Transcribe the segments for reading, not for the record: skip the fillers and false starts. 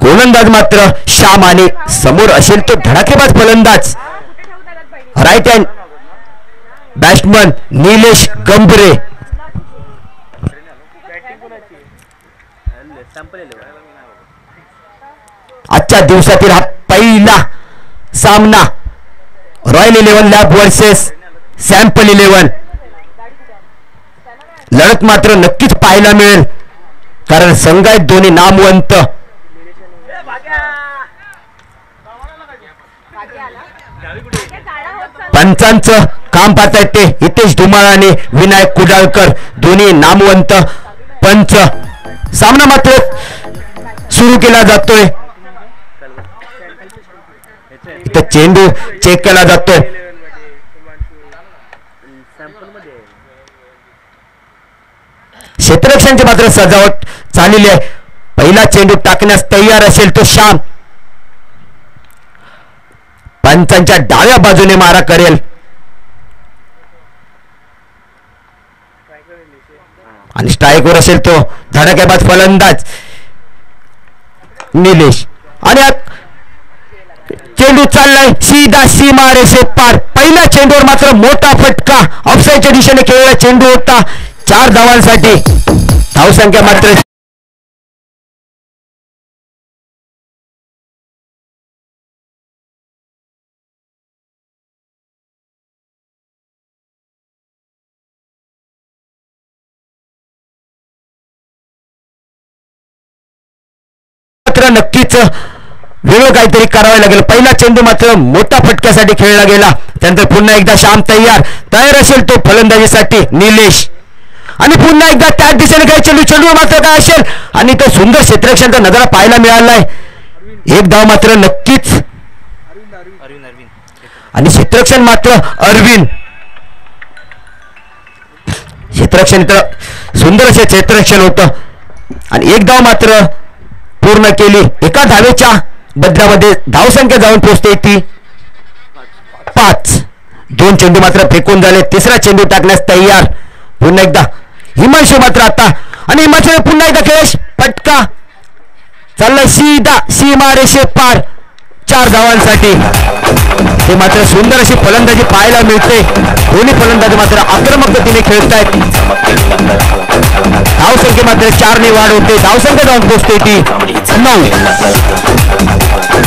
गोलंदाज मात्र श्याम आणि समोर असेल तो धडाकेबाज फलंदाज राईट हँड बॅट्समन निलेश गंभरे. आजच्या दिवसातील हा पहिला सामना रॉयल 11 लॅब वर्सेस सॅम्पल 11. लढत मात्र नक्कीच पाहायला मिळेल कारण संघ आहेत दोन्ही नामवंत. पंचांचं काम पाहतायत ते हितेश धुमाळ आणि विनायक कुडाळकर दोन्ही नामवंत पंच. सामना मात्र सुरू केला जातोय. इथं चेंडू चेक केला जातोय. क्षेत्ररक्षणाची मात्र सजावट झालेली आहे. पहिला चेंडू टाकण्यास तयार असेल तो श्याम पंचांच्या डाव्या बाजूने मारा करेल आणि स्ट्राईकवर असेल तो धडाकेबाज फलंदाज निलेश. आणि चेंडू चाललाय सीधा सीमा रेषे पार. पहिल्या चेंडूवर मात्र मोठा फटका ऑफसाईडच्या दिशेने खेळलेला चेंडू होता. 4 धावांसाठी धावसंख्या मात्र नक्कीच वेगळं काहीतरी करावं लागेल. पहिला चेंडू मात्र मोठा फटक्यासाठी खेळला गेला. त्यानंतर पुन्हा एकदा श्याम तयार असेल तो फलंदाजीसाठी निलेश. आणि पुन्हा एकदा त्याच दिशेने काही चेंडू मात्र काय असेल आणि तो सुंदर क्षेत्ररक्षणाचा नजारा पाहायला मिळालाय. एक धाव मात्र नक्कीच आणि क्षेत्ररक्षण मात्र अरविंद. क्षेत्ररक्षण तर सुंदर असे क्षेत्ररक्षण होतं आणि एक धाव मात्र पूर्ण केली. एका धावेच्या बदल्यामध्ये धावसंख्या जाऊन पोहोचते ती 5. 2 चेंडू मात्र फेकून झाले. तिसरा चेंडू टाकण्यास तयार पुन्हा एकदा हिमांशू मात्र आता आणि हिमांशू पुन्हा एकदा खेळ फटका चाललाय सीधा सीमा रेषे पार 4 धावांसाठी. ते मात्र सुंदर अशी फलंदाजी पाहायला मिळते. दोन्ही फलंदाज मात्र आक्रमक गतीने खेळतायत. धावसंख्या मात्र 4 ने वाढ होते. धावसंख्या जाऊन पोहोचते ती 9.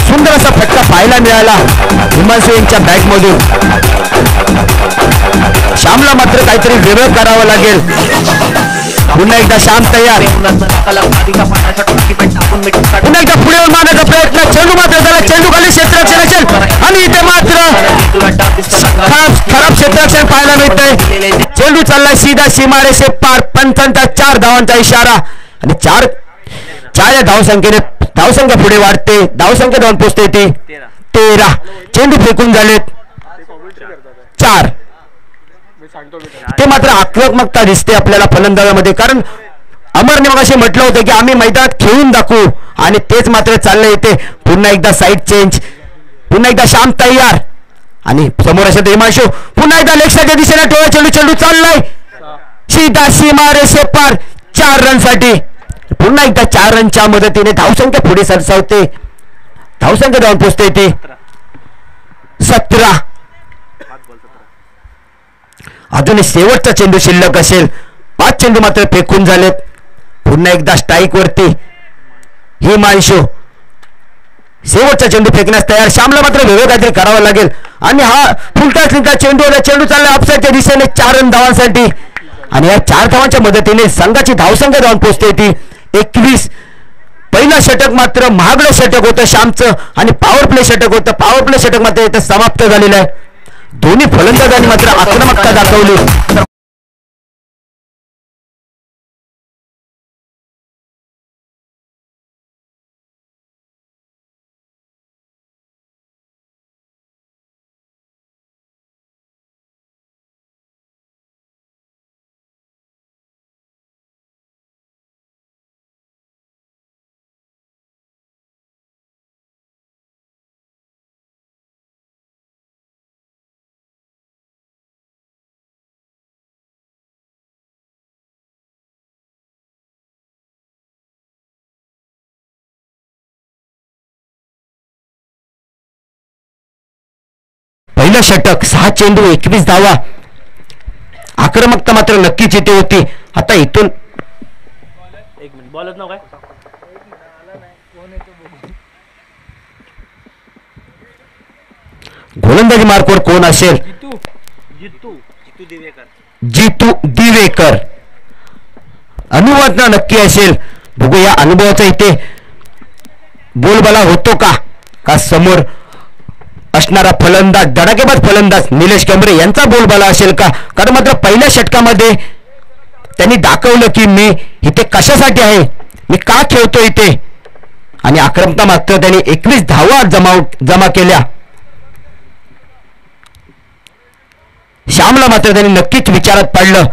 सुंदर असा फटका पाहायला मिळाला हिमांशू यांच्या बॅटमधून. श्यामला मात्र काहीतरी वेगळं करावं लागेल. पुन्हा एकदा श्याम तयार. पुन्हा एकदा पुढे मारण्याचा प्रयत्न. चेंडू मात्र त्याला चेंडू खाली क्षेत्ररक्षण असेल आणि इथे मात्र खराब क्षेत्ररक्षण पाहायला मिळतंय. चेंडू चाललाय सीधा सीमारेषे पार. पंचांचा 4 धावांचा इशारा आणि 4 या धावसंख्या पुढे वाढते. धावसंख्या जाऊन पोहोचते ती 13. चेंडू फेकून झालेत 4. ते मात्र आक्रमकता दिसते आपल्याला फलंदाजामध्ये कारण अमरने मग असे म्हटलं होतं की आम्ही मैदानात खेळून दाखवू आणि तेच मात्र चाललंय. इथे पुन्हा एकदा साईड चेंज. पुन्हा एकदा श्याम तयार आणि समोर असेल हिमांशू. पुन्हा एकदा लेगच्या दिशेने टोळा चेंडू चाललाय सीधा सीमा रेषे पार 4 रनसाठी. पुन्हा एकदा 4 रनच्या मदतीने धावसंख्या पुढे सरसावते. धावसंख्या जाऊन पोहोचते ती 17. अजून शेवटचा चेंडू शिल्लक असेल. 5 चेंडू मात्र फेकून झालेत. पुन्हा एकदा स्ट्राईक वरती हिमांशू. शेवटचा चेंडू फेकण्यास तयार. श्यामला मात्र वेगळं काहीतरी करावं लागेल आणि हा फुलटा चेंडू चालला ऑफसाईडच्या दिशेने 4 रन धावांसाठी आणि या 4 धावांच्या मदतीने संघाची धावसंख्या जाऊन पोहोचते ती 21. पहिला षटक मात्र महागडं षटक होतं श्यामचं आणि पॉवर प्ले षटक होतं. पॉवर प्ले षटक मात्र इथं समाप्त झालेलं आहे. दोन्ही फलंदाजांनी मात्र आक्रमकता दाखवली. पहिलं षटक 6 चेंडू 21 धावा. आक्रमकता मात्र नक्कीच इथे होती. आता इथून गोलंदाजी मार्कवर कोण असेल? जितू दिवेकर. अनुभवात नक्की असेल. बघूया अनुभवाचा इथे बोलबाला होतो का समोर असणारा फलंदाज धडाकेबाज फलंदाज निलेश कंबरे यांचा बोलबाला असेल का? कारण मात्र पहिल्या षटकामध्ये त्यांनी दाखवलं की मी इथे कशासाठी आहे, मी का खेळतो इथे. आणि आक्रमकता मात्र त्यांनी 21 धावा जमा केल्या. श्यामला मात्र त्यांनी नक्कीच विचारात पाडलं.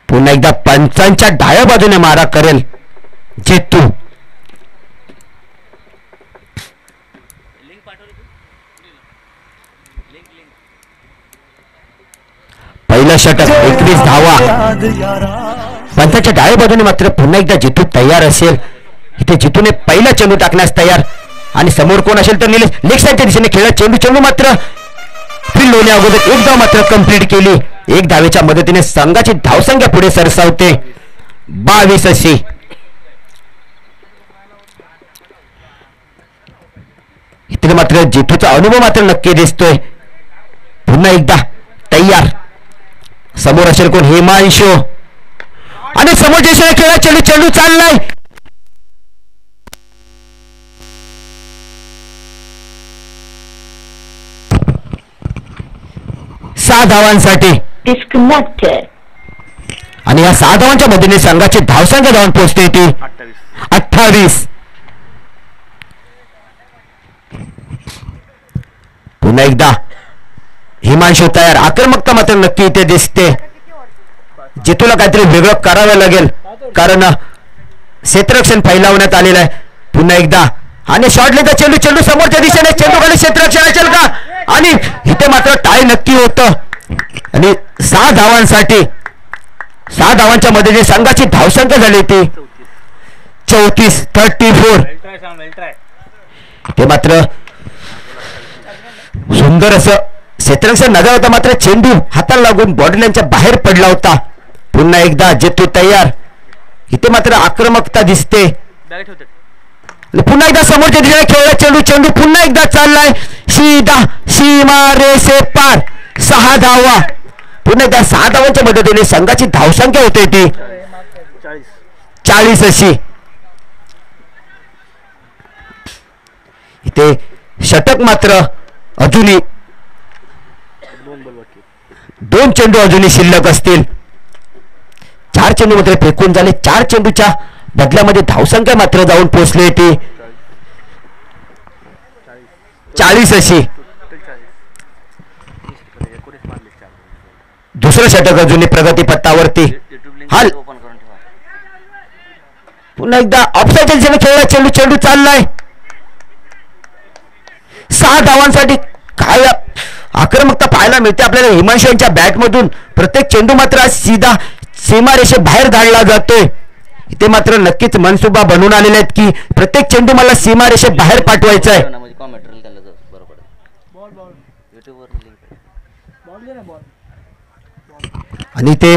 पुन्हा एकदा पंचांच्या डाव्या बाजूने मारा करेल जेतू. पहिलं षटक 21 धावा. पंचांच्या डाव्या बाजूने मात्र पुन्हा एकदा जेतू तयार असेल. इथे जितूने पहिला चेंडू टाकण्यास तयार. आणि समोर कोण असेल तर निलेश. लेग साईडच्या दिशेने खेळत चेंडू मात्र फील्ड होण्या अगोदर एक धाव मात्र कंप्लीट केली. एक धावेच्या मदतीने संघाची धावसंख्या पुढे सरसावते 22 अशी. इथे मात्र जितूचा अनुभव मात्र नक्की दिसतोय. पुन्हा एकदा तयार. समोर असेल कोण? हिमांशू. आणि समोर दिशेने खेळत चेंडू चाललाय. 6 धावांसाठी. आणि या 6 धावांच्या मदतीने संघाची धावसंख्या धावून पोहोचते ती 28. पुन्हा एकदा हिमांशू तयार. आक्रमकता मात्र नक्की इथे दिसते. जितूला काहीतरी वेगळं करावं लागेल कारण क्षेत्ररक्षण फैलावण्यात आलेलं आहे. पुन्हा एकदा आणि शॉट लेता चेंडू समोरच्या दिशेने चेंडू खाली क्षेत्ररक्षण असेल का? आणि इथे मात्र टाय नक्की होतं. आणि 6 धावांसाठी 6 धावांच्या मदतीने संघाची धावसंख्या झाली ती 34. ते मात्र सुंदर असं क्षेत्ररक्षण नजर होता. मात्र चेंडू हाताला लागून बॉडी लाईनच्या बाहेर पडला होता. पुन्हा एकदा जेतू तयार. इथे मात्र आक्रमकता दिसते. पुन्हा एकदा समोरच्या दिशेने खेळला चेंडू पुन्हा एकदा चाललाय सीधा सीमा रेषे पार. 6 धावा. पुन्हा एकदा 6 धावांच्या मदतीने संघाची धावसंख्या होते ती 40 अशी. इथे षटक मात्र अजूनही 2 चेंडू अजूनही शिल्लक असतील. 4 चेंडू मात्र फेकून झाले. 4 चेंडूच्या बदल्यामध्ये धावसंख्या मात्र जाऊन पोहोचली ती 40 अशी. दुसरं षटक अजूनही प्रगतीपथावरती. हाल पुन्हा एकदा ऑफसाईडच्या दिशेने खेळला चेंडू चाललाय. 6 धावांसाठी काय आक्रमकता पाहायला मिळते आपल्याला हिमांशू यांच्या बॅटमधून. प्रत्येक चेंडू मात्र सीधा सीमारेषे बाहेर धाडला जातोय. इथे मात्र नक्कीच मनसुबा बनवून आलेले आहेत की प्रत्येक चेंडू मला सीमारेषे बाहेर पाठवायचा आहे. आणि ते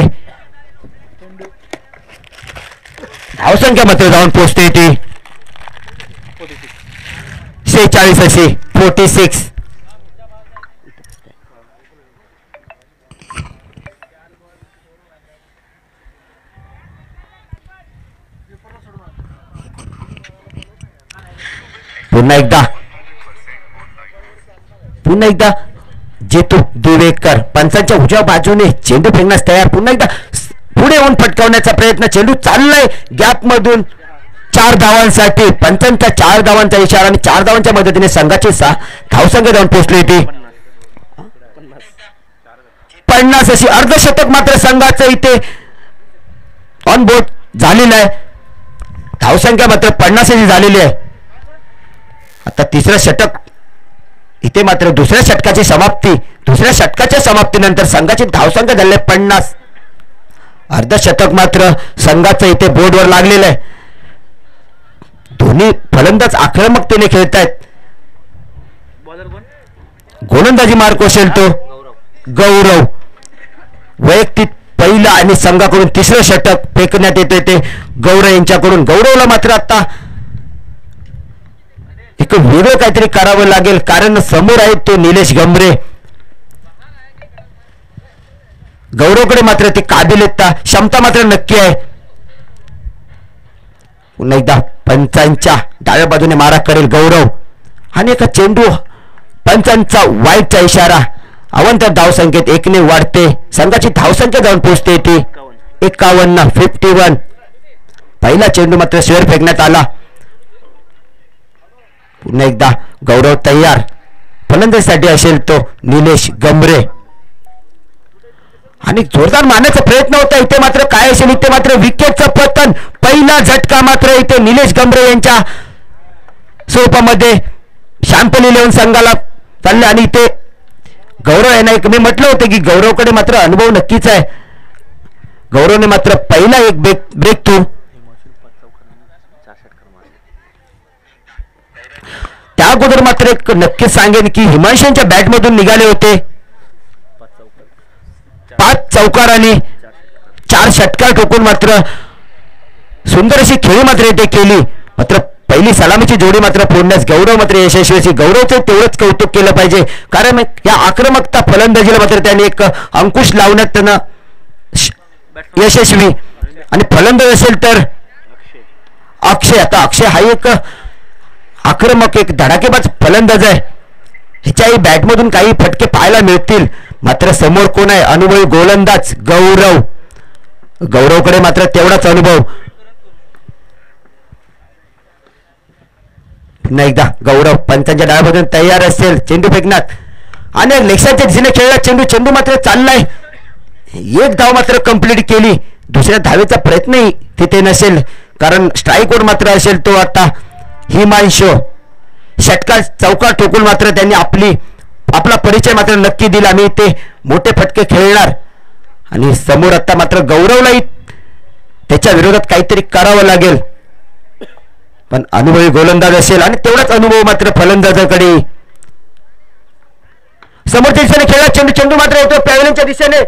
धावसंख्या मात्र जाऊन पोहोचते ती 46 अशी 46. पुन्हा एकदा जेतू दिवेकर पंचांच्या उजव्या बाजूने चेंडू फेकण्यास तयार. पुन्हा एकदा पुढे येऊन फटकावण्याचा प्रयत्न. चेंडू चाललाय गॅप मधून 4 धावांसाठी. पंचांच्या 4 धावांचा इशारा आणि 4 धावांच्या मदतीने संघाची धावसंख्या जाऊन पोहोचली होती 50 अशी. अर्धशतक मात्र संघाचं इथे ऑन बोर्ड झालेलं आहे. धावसंख्या मात्र 50 अशी झालेली आहे. आता तिसरं षटक. इथे मात्र दुसऱ्या षटकाची समाप्ती. दुसऱ्या षटकाच्या समाप्तीनंतर संघाची धावसंख्या झाली 50. अर्धशतक मात्र संघाचं इथे बोर्डवर लागलेलं आहे. दोन्ही फलंदाज आक्रमकतेने खेळतायत. गोलंदाजी मार्क असेल तो गौरव. वैयक्तिक पहिला आणि संघाकडून तिसरं षटक फेकण्यात येते ते गौरव यांच्याकडून. गौरवला मात्र आता एक वेगळं काहीतरी करावं लागेल, कारण समोर आहेत तो निलेश गंभरे. गौरवकडे मात्र ती काबिलियत क्षमता मात्र नक्की आहे. पुन्हा एकदा पंचांच्या डाव्या बाजूने मारा करेल गौरव आणि एका चेंडू पंचांचा वाईटचा इशारा. अवंत धावसंख्येत 1 ने वाढते. संघाची धावसंख्या जाऊन पोहोचते ती 51 51. पहिला चेंडू मात्र स्वेअर फेकण्यात आला. पुन्हा एकदा गौरव तयार. फलंदाजीसाठी असेल तो निलेश गंभरे आणि जोरदार मारण्याचा प्रयत्न होता. इथे मात्र काय असेल, इथे मात्र विकेटचं पतन. पहिला झटका मात्र इथे निलेश गंभरे यांच्या स्वरूपामध्ये शॅम्पल 11 संघाला चालले. आणि इथे गौरव यांना एक मी म्हटलं होतं की गौरवकडे मात्र अनुभव नक्कीच आहे. गौरवने मात्र पहिला एक ब्रेक थ्रू. त्या अगोदर मात्र एक नक्कीच सांगेन की हिमांशूच्या बॅटमधून निघाले होते 5 चौकार आणि 4 षटकार ठोकून मात्र सुंदर अशी खेळी मात्र इथे केली. मात्र पहिली सलामीची जोडी मात्र फोडण्यास गौरव मात्र यशस्वी. गौरवचं तेवढंच कौतुक केलं पाहिजे, कारण या आक्रमकता फलंदाजीला मात्र त्याने एक अंकुश लावण्यात त्यांना यशस्वी. आणि फलंदाज असेल तर अक्षय. आता अक्षय हा एक आक्रमक एक धडाकेबाज फलंदाज आहे. ह्याच्याही बॅटमधून काही फटके पाहायला मिळतील. मात्र समोर कोण आहे, अनुभवी गोलंदाज गौरव. गौरवकडे मात्र तेवढाच अनुभव. पुन्हा एकदा गौरव पंचांच्या डाव्यामधून तयार असेल चेंडू फेकण्यात आणि लेक्साच्या दिशेने खेळला चेंडू. चेंडू मात्र चाललाय. एक धाव मात्र कंप्लीट केली. दुसऱ्या धावेचा प्रयत्नही तिथे नसेल, कारण स्ट्राईक आउट मात्र असेल तो आता हिमांशू. षटकार चौकार ठोकून मात्र त्यांनी आपला परिचय मात्र नक्की दिला. आम्ही ते मोठे फटके खेळणार. आणि समोर आता मात्र गौरवलाही त्याच्या विरोधात काहीतरी करावं लागेल, पण अनुभवी गोलंदाज असेल आणि तेवढाच अनुभव मात्र फलंदाजाकडे. समोरच्या दिशेने खेळला चेंडू. चेंडू मात्र येतो पॅव्हलियनच्या दिशेने.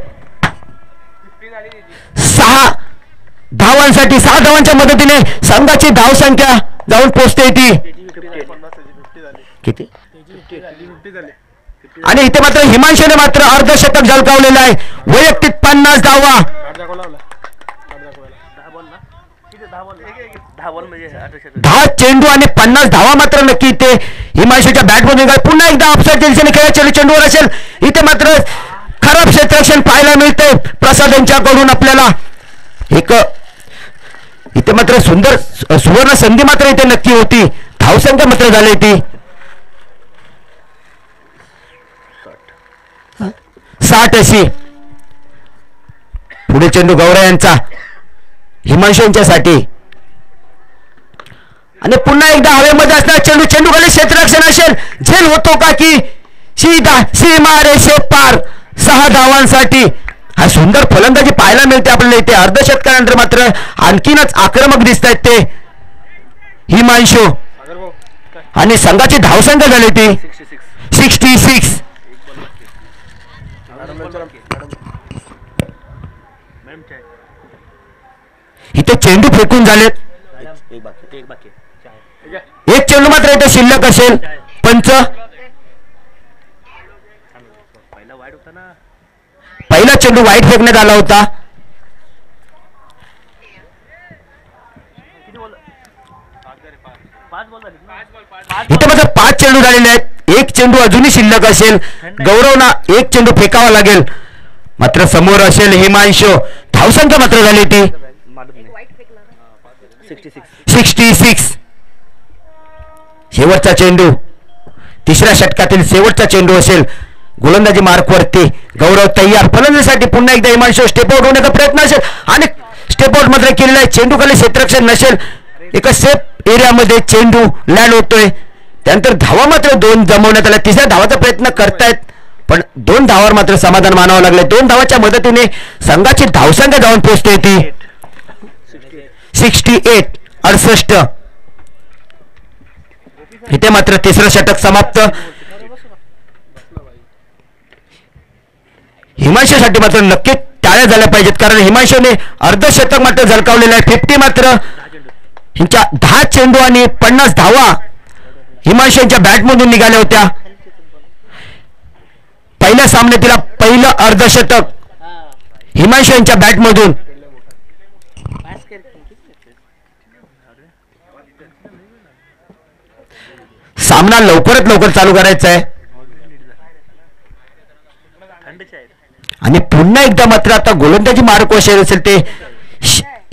6 धावांसाठी 6 धावांच्या मदतीने संघाची धावसंख्या जाऊन पोहोचते ती किती. आणि इथे मात्र हिमांशूने मात्र अर्धशतक झळकावलेलं आहे. वैयक्तिक 50 धावा. 10 चेंडू आणि 50 धावा मात्र नक्की इथे हिमांशूच्या बॅटमधून. पुन्हा एकदा ऑफसाईडच्या दिशेने खेळा चेंडूवर असेल. इथे मात्र खराब क्षेत्ररक्षण पाहायला मिळते प्रसाद यांच्याकडून आपल्याला. एक इथे मात्र सुंदर सुवर्ण संधी मात्र इथे नक्की होती. धावसंख्या मात्र झाली ती 60 अशी. पुढे चेंडू गौरव यांचा हिमांशू यांच्यासाठी. आणि पुन्हा एकदा हवेमध्ये असणार चेंडू. चेंडू खाली क्षेत्ररक्षण असेल. झेल होतो का की सीधा सीमारेषे पार. 6 धावांसाठी हा सुंदर फलंदाजी पाहायला मिळते आपल्याला इथे. अर्धशतकानंतर मात्र आणखीनच आक्रमक दिसत आहेत ते हिमांशू. आणि संघाची धावसंख्या झाली ती 66. इथे चेंडू फेकून झालेत. एक चेंडू मात्र इथे शिल्लक असेल. पंच पहिला चेंडू वाईट फेकण्यात आला होता. इथे मात्र 5 चेंडू झालेले आहेत. एक चेंडू अजूनही शिल्लक असेल. गौरवना एक चेंडू फेकावा लागेल. मात्र समोर असेल हिमांशू. धावसंख्या मात्र झाली ती 66. शेवटचा चेंडू तिसऱ्या षटकातील शेवटचा चेंडू असेल. गोलंदाजी मार्कवरती गौरव तयार. फलंदाजीसाठी पुन्हा एकदा हिमांशू स्टेप आउट होण्याचा प्रयत्न असेल आणि स्टेप आउट मात्र केलेला आहे. चेंडू खाली क्षेत्ररक्षण नसेल. एका सेफ एरियामध्ये चेंडू लँड होतोय. त्यानंतर धावा मात्र 2 जमवण्यात आल्या. तिसऱ्या धावाचा प्रयत्न करतायत, पण 2 धावावर मात्र समाधान मानावं लागलं. 2 धावाच्या मदतीने संघाची धावसंख्या जाऊन पोहोचते ती 68. इथे मात्र तिसरं षटक समाप्त. हिमांशूसाठी मात्र नक्कीच टाळ्या झाल्या पाहिजेत, कारण हिमांशूने अर्धशतक मात्र झळकावलेलं आहे. 50 मात्र यांच्या 10 चेंडू आणि 50 धावा हिमांशू यांच्या बॅटमधून निघाल्या होत्या. पहिल्या सामन्यातील पहिलं अर्धशतक हिमांशू यांच्या बॅटमधून. सामना लवकरात लवकर चालू करायचा आहे आणि पुन्हा एकदा मात्र आता गोलंदाजी मार्क असेल ते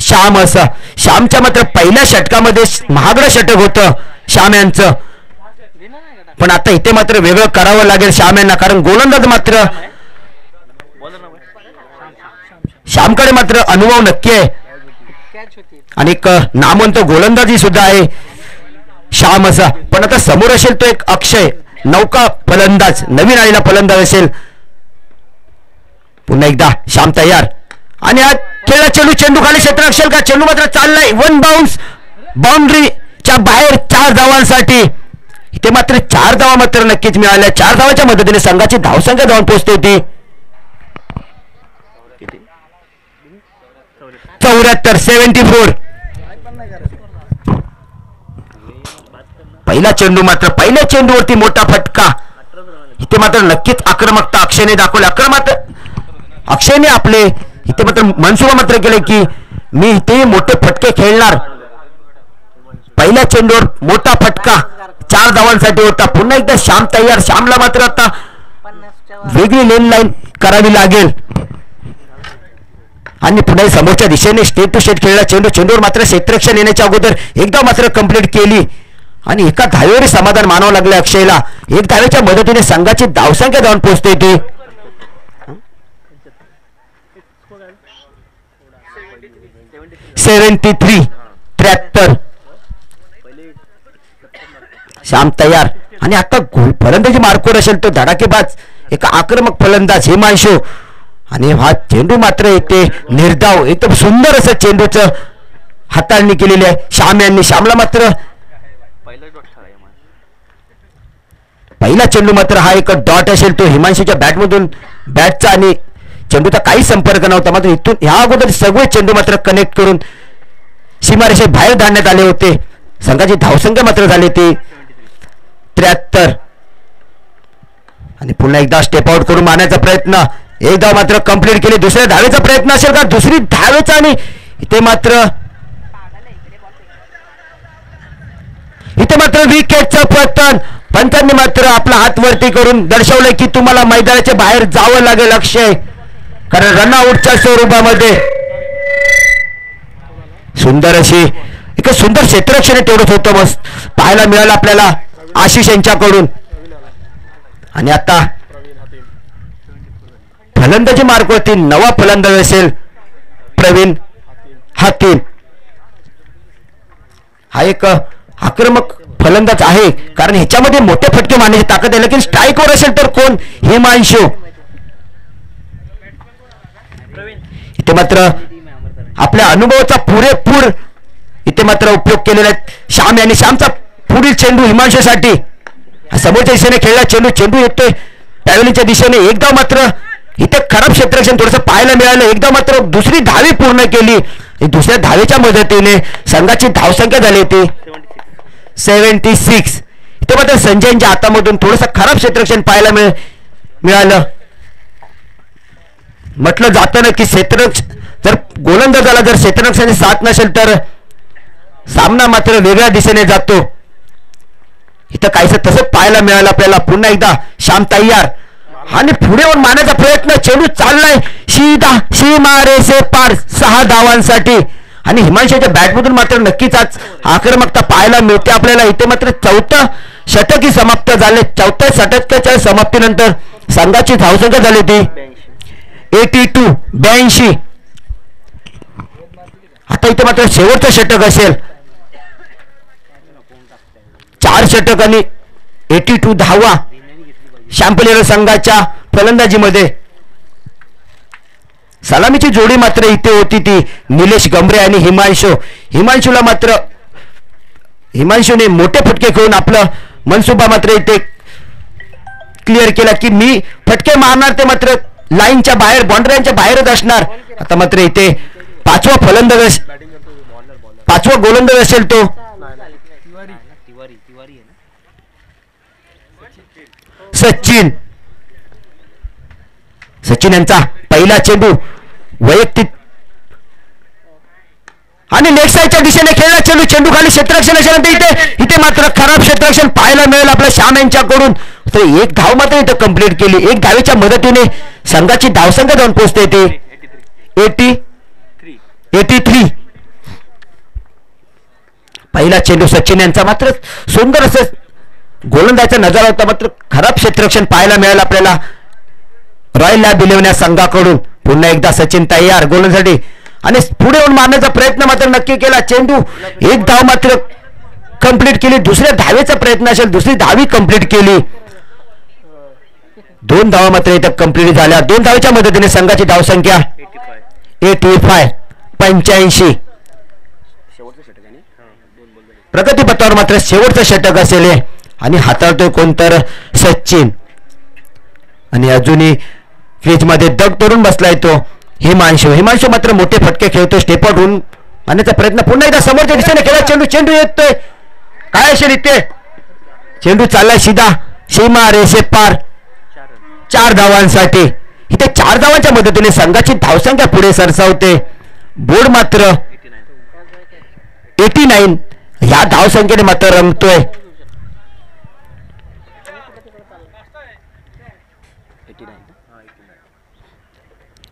श्याम. असं श्यामच्या मात्र पहिल्या षटकामध्ये महागडं षटक होतं श्याम यांचं, पण आता इथे मात्र वेगळं करावं लागेल श्याम यांना, कारण गोलंदाज मात्र श्यामकडे मात्र अनुभव नक्की आहे आणि एक नामवंत गोलंदाजी सुद्धा आहे श्याम असा. पण आता समोर असेल तो एक अक्षय, नौका फलंदाज, नवीन आलेला फलंदाज असेल. पुन्हा एकदा श्याम तयार आणि आज खेळला चेंडू, चेंडू खाली क्षेत्र असेल का? चेंडू मात्र चाललाय, 1 बाउन्स, बाउंड्रीच्या बाहेर 4 धावांसाठी. इथे मात्र 4 धावा मात्र नक्कीच मिळाल्या. 4 धावाच्या मदतीने संघाची धावसंख्या धावून पोहोचते होती 74. पहिला चेंडू मात्र पहिल्या चेंडूवरती मोठा फटका. इथे मात्र नक्कीच आक्रमकता अक्षयने दाखवली. अक्षयने आपले इथे मात्र मनसुबा मात्र केले की मी इथे मोठे फटके खेळणार. पहिल्या चेंडूवर मोठा फटका 4 धावांसाठी होता. पुन्हा एकदा श्याम तयार. श्यामला मात्र आता वेगळी लाईन करावी लागेल आणि पुन्हा समोरच्या दिशेने स्टेट टू स्टेट खेळला चेंडू. चेंडूवर मात्र क्षेत्ररक्षण येण्याच्या अगोदर एकदा मात्र कंप्लीट केली आणि एका धावेवर समाधान मानावं लागलं अक्षयला. 1 धावेच्या मदतीने संघाची धावसंख्या धावून पोहोचते ती 73. श्याम तयार आणि आता फलंदाजी मार्कवर असेल तो धडाकेबाज एक आक्रमक फलंदाज हिमांशू आणि हा चेंडू मात्र येते निर्धाव. एकदम सुंदर असं चेंडूचं हाताळणी केलेली आहे श्याम यांनी. श्यामला मात्र पहिला चेंडू मात्र हा एक डॉट असेल तो हिमांशूच्या बॅटमधून, बॅटचा आणि चेंडूचा काही संपर्क नव्हता. मात्र इथून ह्या अगोदर सगळे चेंडू मात्र कनेक्ट करून सीमारेषे बाहेर धाडण्यात आले होते. संघाची धावसंख्या मात्र झाली ती 73 आणि पुन्हा एकदा स्टेप आउट करून मारण्याचा प्रयत्न. एकदा मात्र कंप्लीट केली. दुसऱ्या धावेचा प्रयत्न असेल का? दुसरी धावेचा आणि इथे मात्र विकेटचं पतन. पंचांनी मात्र आपला हात वरती करून दर्शवलंय की तुम्हाला मैदानाच्या बाहेर जावं लागेल अक्षय, कारण रनआउटच्या स्वरूपामध्ये. सुंदर अशी एक सुंदर क्षेत्ररक्षण तेवढंच होतं मस्त पाहायला मिळालं आपल्याला आशिष यांच्याकडून. आणि आता फलंदाजी मार्कवरती नवा फलंदाज असेल प्रवीण हातीम. हा एक आक्रमक फलंदाज आहे कारण ह्याच्यामध्ये मोठे फटके मारण्याची ताकद आहे. लेकिन स्ट्राईकवर असेल तर कोण? हिमांशू. इथे मात्र आपल्या अनुभवाचा पुरेपूर इथे मात्र उपयोग केलेला आहे श्याम यांनी. श्यामचा पुढील चेंडू हिमांशूसाठी. समोरच्या दिशेने खेळला चेंडू, चेंडू येतोय पॅव्हलिनच्या दिशेने. एकदा मात्र इथे खराब क्षेत्ररक्षण थोडंसं पाहायला मिळालं. एकदा मात्र दुसरी धावे पूर्ण केली. दुसऱ्या धावेच्या मदतीने संघाची धावसंख्या झाली होती 76. इथे मात्र संजयच्या हातामधून थोडंसं खराब क्षेत्ररक्षण पाहायला मिळालं. म्हटलं जातं ना की क्षेत्ररक्षण जर गोलंदाजाला जर क्षेत्ररक्षणाची साथ नसेल तर सामना मात्र वेगळ्या दिशेने जातो. इथं काहीसं तसं पाहायला मिळालं आपल्याला. पुन्हा एकदा श्याम तयार आणि पुढे येऊन मारण्याचा प्रयत्न. चेंडू चाललाय सीमारेषे पार 6 धावांसाठी आणि हिमांशूच्या बॅटमधून मात्र नक्कीच आज आक्रमकता पाहायला मिळते आपल्याला. इथे मात्र 4थं षटकही समाप्त झाले. 4थ्या षटकाच्या समाप्तीनंतर संघाची धावसंख्या झाली होती 82. आता इथे मात्र शेवटचं षटक असेल. 4 षटक आणि 82 धावा शॅम्पलियर संघाच्या फलंदाजीमध्ये. सलामीची जोडी मात्र इथे होती ती निलेश गंभरे आणि हिमांशूला मात्र हिमांशूने मोठे फटके खेळून आपलं मनसुबा मात्र इथे क्लिअर केला की मी फटके मारणार ते मात्र लाईनच्या बाहेर बाउंड्रीच्या बाहेरच असणार. आता मात्र इथे पाचवा गोलंदाज असेल तो सचिन यांचा पहिला चेंडू वैयक्तिक आणि लेग साईडच्या दिशेने खेळला चेंडू. चेंडू खाली क्षेत्ररक्षण असेल इथे मात्र खराब क्षेत्ररक्षण पाहायला मिळेल आपल्या श्याम यांच्याकडून. तर एक धाव मात्र इथं कंप्लीट केली. एक धावेच्या मदतीने संघाची धावसंख्या जाऊन पोहोचते ते 83. पहिला चेंडू सचिन यांचा मात्र सुंदर असं गोलंदाजाचा नजारा होता. मात्र खराब क्षेत्ररक्षण पाहायला मिळेल आपल्याला रॉयल लॅब इलेव्हन संघाकडून. पुन्हा एकदा सचिन तयार गोलंदाजासाठी आणि पुढे येऊन मारण्याचा प्रयत्न मात्र नक्की केला. चेंडू एक धाव मात्र कंप्लीट केली. दुसऱ्या धावेचा प्रयत्न असेल, दुसरी धावी कंप्लीट केली. 2 धावा मात्र इथं कंप्लीट झाल्या. 2 धावेच्या मदतीने संघाची धावसंख्या 85. प्रगतीपथावर मात्र शेवटचं षटक असेल आणि हाताळतोय कोणतर सचिन. आणि अजूनही क्रीज मध्ये दग तोडून बसलाय तो हिमांशू मात्र मोठे फटके खेळतो. स्टेप आउट होऊन आणण्याचा प्रयत्न पुन्हा एकदा समोरच्या दिशेने केला. चेंडू येतोय. काय असेल इथे? चेंडू चाललाय सीधा सीमा रेषे पार 4 धावांसाठी. इथे 4 धावांच्या मदतीने संघाची धावसंख्या पुढे सरसावते. बोर्ड मात्र 89 ह्या धावसंख्येने मात्र रमतोय.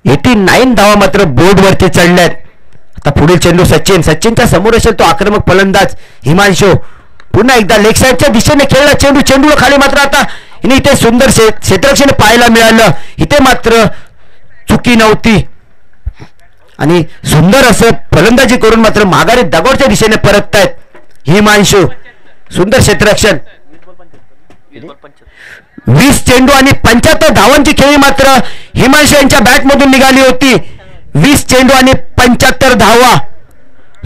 89 धावा मात्र बोर्ड वरती चढल्यात. आता पुढील चेंडू सचिनच्या समोर असेल तो आक्रमक फलंदाज हिमांशू. पुन्हा एकदा लेग साईडच्या दिशेने खेळला चेंडू खाली मात्र आता इथे सुंदर क्षेत्ररक्षण पाहायला मिळालं. इथे मात्र चुकी नव्हती आणि सुंदर असं फलंदाजी करून मात्र माघारी दगडच्या दिशेने परततायत हिमांशू. सुंदर क्षेत्ररक्षण. 20 चेंडू आणि 75 धावांची खेळी मात्र हिमांशू यांच्या बॅटमधून निघाली होती. 20 चेंडू आणि 75 धावा.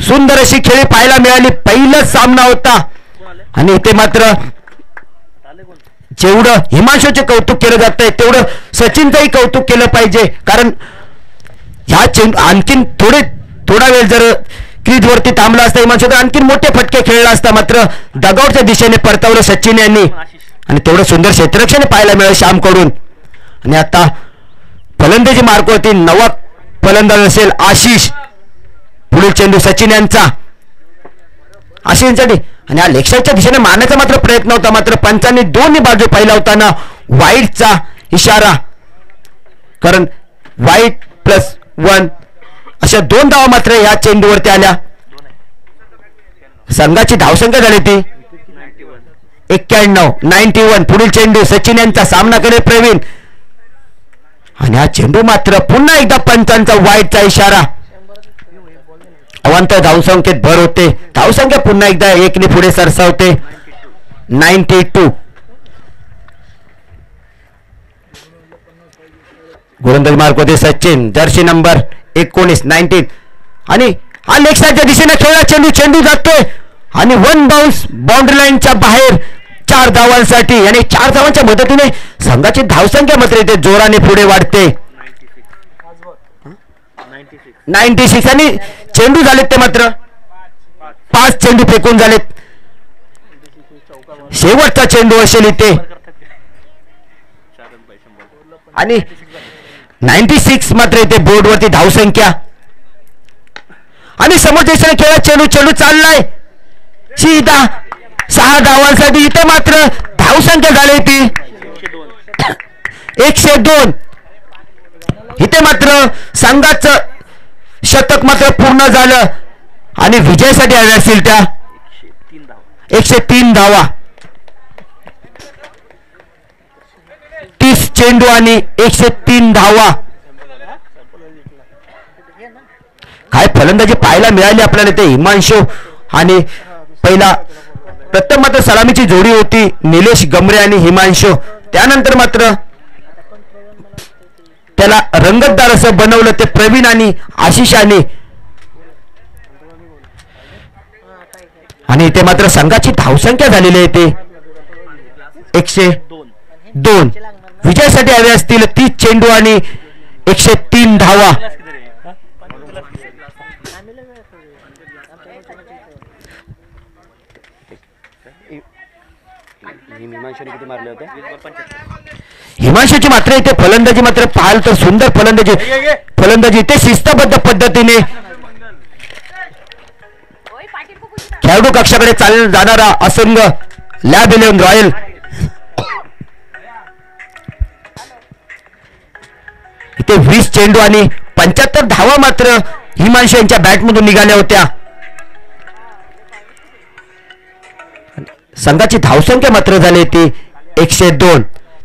सुंदर अशी खेळी पाहायला मिळाली. पहिलाच सामना होता आणि इथे मात्र जेवढं हिमांशूचे कौतुक केलं जातंय तेवढं सचिनचंही कौतुक केलं पाहिजे. कारण ह्या चेंडू आणखीन थोडा वेळ जर क्रीज वरती थांबला असता हिमांशू तर आणखीन मोठे फटके खेळला असता. मात्र डगआउटच्या दिशेने परतवलं सचिन यांनी आणि तेवढं सुंदर क्षेत्ररक्षण पाहायला मिळेल श्यामकडून. आणि आता फलंदाजी मार्कवरती नवा फलंदाज असेल आशिष. पुढील चेंडू सचिन यांचा आशिषसाठी आणि हा लेग साईडच्या दिशेने मारण्याचा मात्र प्रयत्न होता. मात्र पंचांनी दोन्ही बाजू पाहिला होताना वाईटचा इशारा. कारण वाईट +1 अशा 2 धावा मात्र या चेंडूवरती आल्या. संघाची धावसंख्या झाली ती 91. पुढील चेंडू सचिन यांचा सामना करेल प्रवीण आणि हा चेंडू मात्र पुन्हा एकदा पंचांचा वाईटचा इशारा. अवांतर धावसंख्येत भर होते. धावसंख्या पुन्हा एकदा 1 ने पुढे सरसावते 92. गोलंदाज मार्क होते सचिन. जर्सी नंबर 19 आणि हा लेग साईडच्या दिशेने खेळला चेंडू जातोय आणि 1 बाउन्स बाउंड्री लाईनच्या बाहेर 4 धावांसाठी. आणि 4 धावांच्या मदतीने संघाची धावसंख्या मात्र इथे जोराने पुढे वाढते 96. आणि चेंडू झालेत ते मात्र 5 चेंडू फेकून झालेत. शेवटचा चेंडू असेल इथे आणि 96 मात्र इथे बोर्डवरती धावसंख्या. आणि समोर दिशेने खेळा चेंडू चाललाय सीधा 6 धावांसाठी. इथे मात्र धावसंख्या झाली ती 102. इथे मात्र संघाचं शतक मात्र पूर्ण झालं आणि विजयासाठी आल्या असतील त्या 103 धावा. 30 चेंडू आणि 103 धावा. काय फलंदाजी पाहायला मिळाली आपल्याला ते हिमांशू. आणि पहिला प्रथम मात्र सलामीची जोडी होती निलेश गमरे आणि हिमांशू. त्यानंतर मात्र त्याला रंगतदार असं बनवलं ते प्रवीण आणि आशिषाने. आणि इथे मात्र संघाची धावसंख्या झालेली आहे ते 102. विजयासाठी हवे असतील 30 चेंडू आणि 103 धावा. हिमांशूची मात्र इथे फलंदाजी मात्र पाहाल तर सुंदर फलंदाजी इथे शिस्तबद्ध पद्धतीने खेळाडू कक्षाकडे चालून जाणारा असंग लॅब 11 रॉयल. इथे 20 चेंडू आणि 75 धावा मात्र हिमांशू यांच्या बॅटमधून निघाल्या होत्या. संघाची धावसंख्या मात्र झाली ती 102.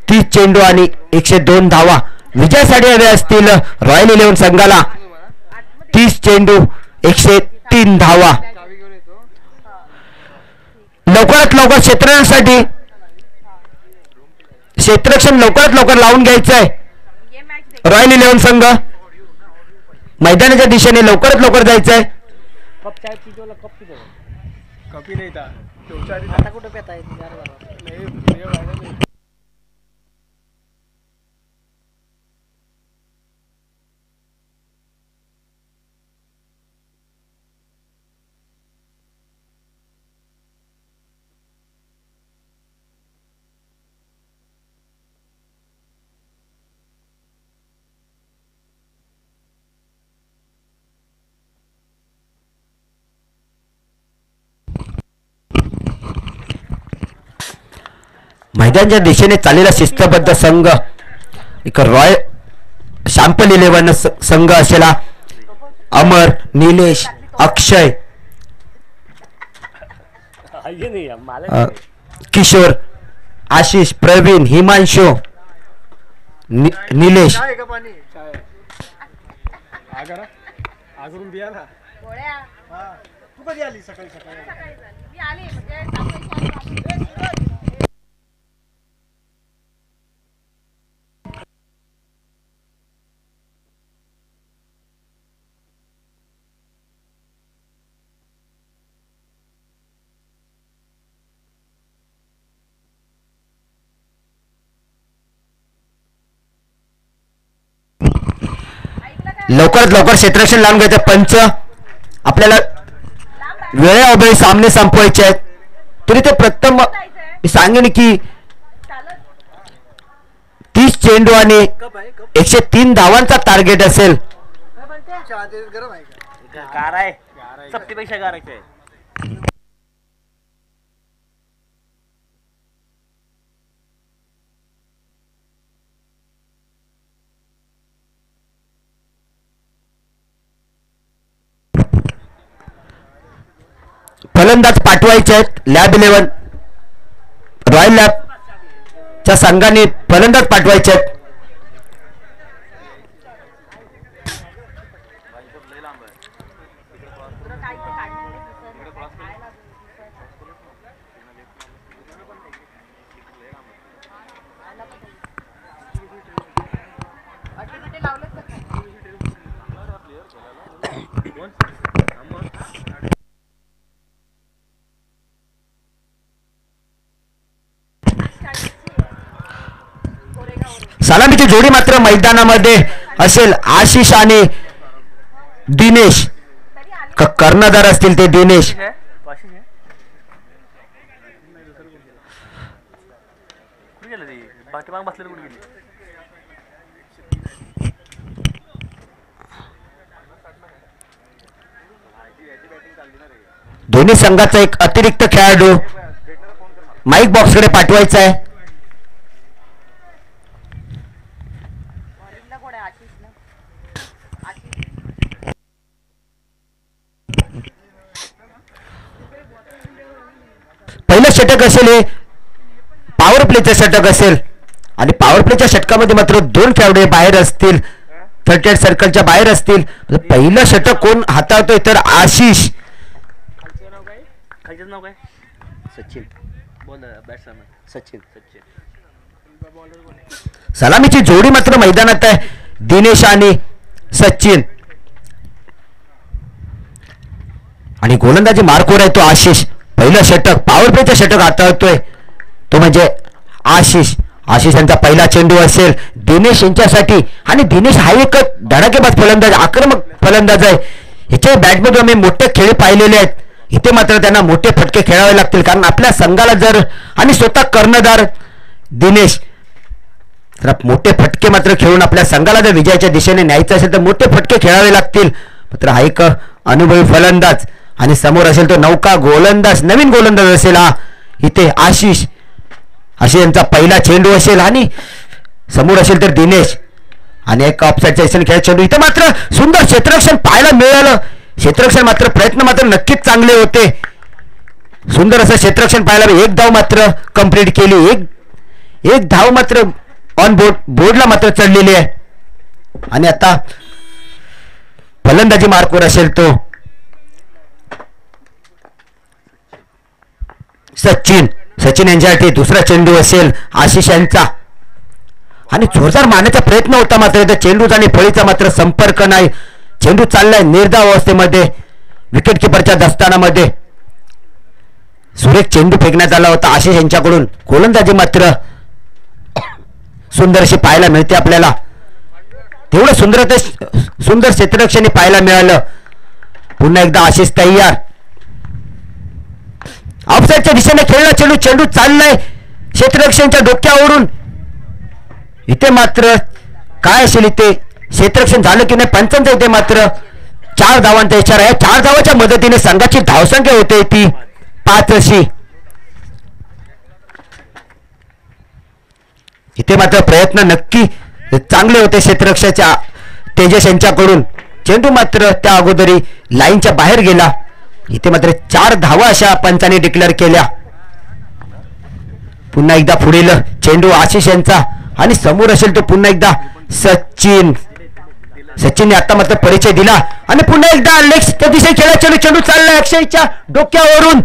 30 चेंडू आणि 102 धावा. विजयासाठी हवे असतील रॉयल 11 संघाला 30 चेंडू 103 धावा. लवकरात लवकर क्षेत्ररक्षण लवकरात लवकर लावून घ्यायचं आहे. रॉयल 11 संघ मैदानाच्या दिशेने लवकरात लवकर जायचं आहे. मैदानाच्या दिशेने चाललेला शिस्तबद्ध संघ एक रॉयल शॅम्पल 11 संघ असलेला अमर, निलेश, अक्षय, किशोर, आशिष, प्रवीण, हिमांशू, निलेश. लवकरात लवकर क्षेत्ररक्षण लावून घ्यायचं. पंच आपल्याला वेळेअभावी सामने संपवायचे आहेत. तरी ते प्रथम मी सांगेन की 30 चेंडू आणि 103 धावांचा टार्गेट असेल. फलंदाज पाठवायचे आहेत. लॅब 11 रॉयल लॅब च्या संघाने फलंदाज पाठवायचे आहेत. सलामीची जोडी मात्र मैदानामध्ये असेल. आशिष आणि दिनेश कर्णधार असतील ते दिनेश. दोन्ही संघाचा एक अतिरिक्त खेळाडू माईक बॉक्सकडे पाठवायचा आहे. पहिलं षटक असेल हे पॉवर प्लेचं षटक असेल आणि पॉवर प्लेच्या षटकामध्ये मात्र 2 खेळाडू बाहेर असतील. 38 सर्कलच्या बाहेर असतील. पहिलं षटक कोण हाताळतोय तर आशिष. सलामीची जोडी मात्र मैदानात आहे. दिनेश आणि सचिन आणि गोलंदाजी मार्कवर आहे तो आशिष. पहिलं षटक पॉवर प्लेचं षटक हाताळतोय तो म्हणजे आशिष यांचा पहिला चेंडू असेल दिनेश यांच्यासाठी. आणि दिनेश हा एक धडाकेबाज फलंदाज आक्रमक फलंदाज आहे. ह्याच्या बॅटमधून आम्ही मोठे खेळ पाहिलेले आहेत. इथे मात्र त्यांना मोठे फटके खेळावे लागतील कारण आपल्या संघाला जर आणि स्वतः कर्णधार दिनेश तर मोठे फटके मात्र खेळून आपल्या संघाला जर विजयाच्या दिशेने न्यायचं असेल तर मोठे फटके खेळावे लागतील. मात्र हा एक अनुभवी फलंदाज आणि समोर असेल तो नौका गोलंदाज नवीन गोलंदाज असेल हा इथे आशिष यांचा पहिला चेंडू असेल आणि समोर असेल तर दिनेश आणि एक ऑफसाईडचा दिशेने खेळ चेंडू. इथे मात्र सुंदर क्षेत्ररक्षण पाहायला मिळालं. क्षेत्ररक्षण मात्र प्रयत्न मात्र नक्कीच चांगले होते. सुंदर असं क्षेत्ररक्षण पाहायला एक धाव मात्र कंप्लीट केली. एक धाव मात्र ऑन बोर्डला मात्र चढलेली आहे. आणि आता फलंदाजी मार्कवर असेल तो सचिन यांच्यासाठी दुसरा चेंडू असेल आशिष यांचा आणि जोरदार मारण्याचा प्रयत्न होता मात्र इथे चेंडूचा आणि फळीचा मात्र संपर्क नाही. चेंडू चाललाय निर्धाव अवस्थेमध्ये विकेट किपरच्या दस्तानामध्ये. सुरेख चेंडू फेकण्यात आला होता आशिष यांच्याकडून. गोलंदाजी मात्र सुंदर अशी पाहायला मिळते आपल्याला. तेवढं सुंदर क्षेत्ररक्षण पाहायला मिळालं. पुन्हा एकदा आशिष तयार ऑफसाईडच्या दिशेने खेळला चेंडू चाललाय क्षेत्ररक्षणच्या डोक्यावरून. इथे मात्र काय असेल इथे क्षेत्ररक्षण झालं की नाही पंचांचा इथे मात्र 4 धावांचा इशारा आहे. 4 धावाच्या मदतीने संघाची धावसंख्या होते ती 5 अशी. इथे मात्र प्रयत्न नक्की चांगले होते क्षेत्ररक्षणाच्या तेजस यांच्याकडून. चेंडू मात्र त्या अगोदरी लाईनच्या बाहेर गेला. इथे मात्र 4 धावा अशा पंचाने डिक्लेअर केल्या. पुन्हा एकदा पुढील चेंडू आशिष यांचा आणि समोर असेल तो पुन्हा एकदा सचिनने आता मात्र परिचय दिला आणि पुन्हा एकदा लेग त्या दिशेने खेळा चेंडू चाललाय अक्षयच्या डोक्यावरून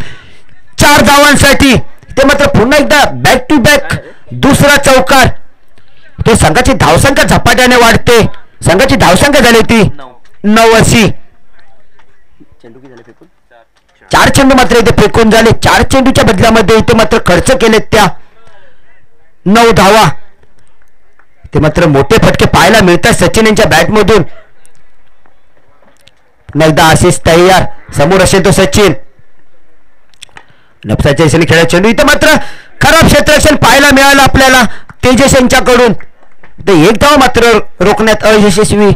4 धावांसाठी. ते मात्र पुन्हा एकदा बॅक टू बॅक दुसरा चौकार. ते संघाची धावसंख्या झपाट्याने वाढते. संघाची धावसंख्या झाली ती 9 अशी. 4 चेंडू मात्र इथे फेकून झाले. 4 चेंडूच्या बदल्यामध्ये इथे मात्र खर्च केलेत त्या 9 धावा. ते मात्र मोठे फटके पाहायला मिळतात सचिन यांच्या बॅटमधून. एकदा आशिष तयार समोर असेल तो सचिन नफसाच्या दिशेने खेळा चेंडू. इथे मात्र खराब क्षेत्ररक्षण पाहायला मिळालं आपल्याला तेजस यांच्याकडून. एक धाव मात्र रोखण्यात अयशस्वी.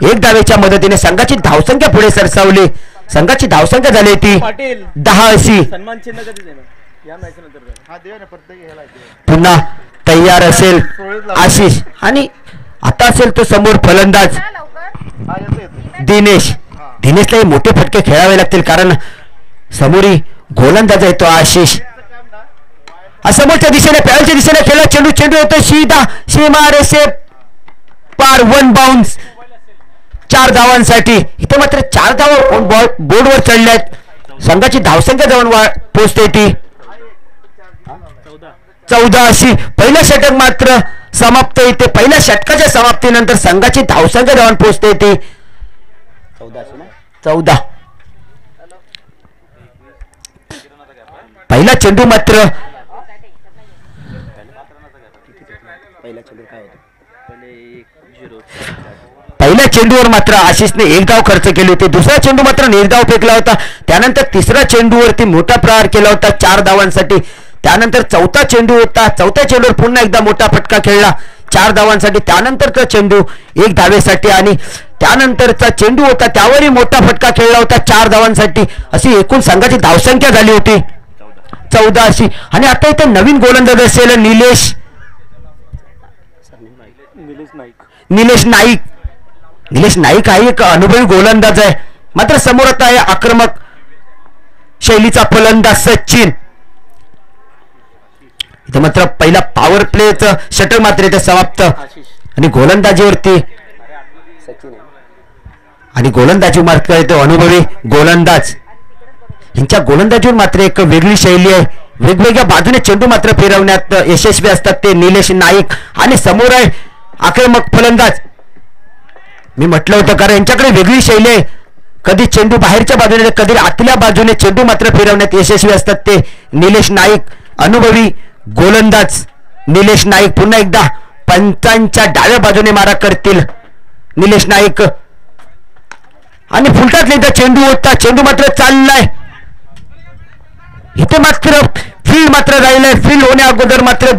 1 धावेच्या मदतीने संघाची धावसंख्या पुढे सरसावली. संघाची धावसंख्या झाली ती 10 अशी. पुन्हा तयार असेल आशिष आणि आता असेल तो समोर फलंदाज दिनेशला मोठे फटके खेळावे लागतील कारण समोरी गोलंदाज आहे तो आशिष. समोरच्या दिशेने पॅलच्या दिशेने खेळला चेंडू येतो सीधा सीमारेषे पार 1 बाउन्स 4 धावांसाठी. इथे मात्र 4 धावा बोर्डवर चढल्यात. संघाची धावसंख्या जवळ पोहोचते ती 14 अशी. पहिलं षटक मात्र समाप्त. इथे पहिल्या षटकाच्या समाप्तीनंतर संघाची धावसंख्या जवळ पोहोचते ती 14. पहिला चेंडू मात्र पहिल्या चेंडूवर मात्र आशिषने 1 धाव खर्च केली होती. दुसरा चेंडू मात्र निर्धाव फेकला होता. त्यानंतर तिसरा चेंडूवरती मोठा प्रहार केला होता 4 धावांसाठी. त्यानंतर चौथा चेंडू होता. चौथ्या चेंडूवर पुन्हा एकदा मोठा फटका खेळला 4 धावांसाठी. त्यानंतरचा चेंडू 1 धावेसाठी आणि त्यानंतरचा चेंडू होता त्यावरही मोठा फटका खेळला होता 4 धावांसाठी. अशी एकूण संघाची धावसंख्या झाली होती 14 अशी. आणि आता इथे नवीन गोलंदाज असेल निलेश नाईक हा एक अनुभवी गोलंदाज आहे. मात्र समोर आता आहे आक्रमक शैलीचा फलंदाज सचिन. इथे मात्र पहिला पॉवर प्लेचं षटक मात्र इथे समाप्त आणि गोलंदाजीवरती मात्र येतो अनुभवी गोलंदाज. यांच्या गोलंदाजीवर मात्र एक वेगळी शैली आहे. वेगवेगळ्या बाजूने चेंडू मात्र फिरवण्यात यशस्वी असतात ते निलेश नाईक. आणि समोर आहे आक्रमक फलंदाज. मी म्हटलं होतं कारण यांच्याकडे वेगळी शैली आहे. कधी चेंडू बाहेरच्या बाजूने कधी आतल्या बाजूने चेंडू मात्र फिरवण्यात यशस्वी असतात ते निलेश नाईक, अनुभवी गोलंदाज निलेश नाईक. पुन्हा एकदा पंचांच्या डाव्या बाजूने मारा करतील निलेश नाईक आणि फुलटातले चेंडू होता. चेंडू मात्र चाललाय इथे, मात्र फील्ड मात्र राहिलंय. फील्ड होण्या अगोदर मात्र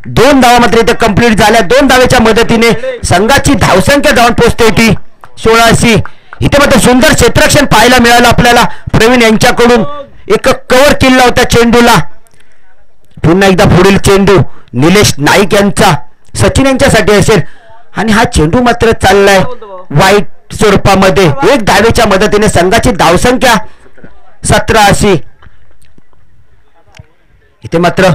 2 धावा मात्र इथे कंप्लीट झाल्या. 2 धावेच्या मदतीने संघाची धावसंख्या जाऊन पोहोचते ती 16. इथे मात्र सुंदर क्षेत्ररक्षण पाहायला मिळालं आपल्याला प्रवीण यांच्याकडून. एक कव्हर केला होता चेंडूला. पुन्हा एकदा पुढील चेंडू निलेश नाईक यांचा सचिन यांच्यासाठी असेल आणि हा चेंडू मात्र चाललाय वाईट स्वरूपामध्ये. 1 धावेच्या मदतीने संघाची धावसंख्या 17. इथे मात्र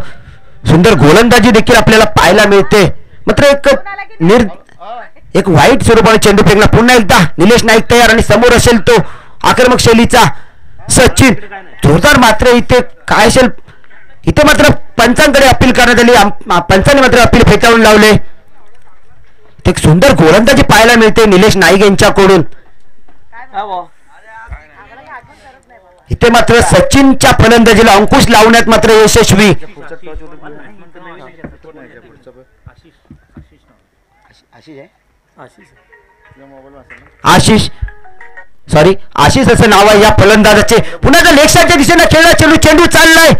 सुंदर गोलंदाजी देखील आपल्याला पाहायला मिळते. मात्र एक वाईट स्वरूपाने चेंडू फेकला. पुन्हा एकदा निलेश नाईक तयार आणि समोर असेल तो आक्रमक शैलीचा सचिन. जोरदार मात्र इथे काय असेल, इथे मात्र पंचांकडे अपील करण्यात आली. पंचांनी मात्र अपील फेटाळून लावले. एक सुंदर गोलंदाजी पाहायला मिळते निलेश नाईक यांच्याकडून. इथे मात्र सचिनच्या फलंदाजीला अंकुश लावण्यात मात्र यशस्वी. आशिष असं नाव आहे या फलंदाजाचे. पुन्हा लेगसाईडच्या दिशेने खेळला चेंडू. चेंडू चाललाय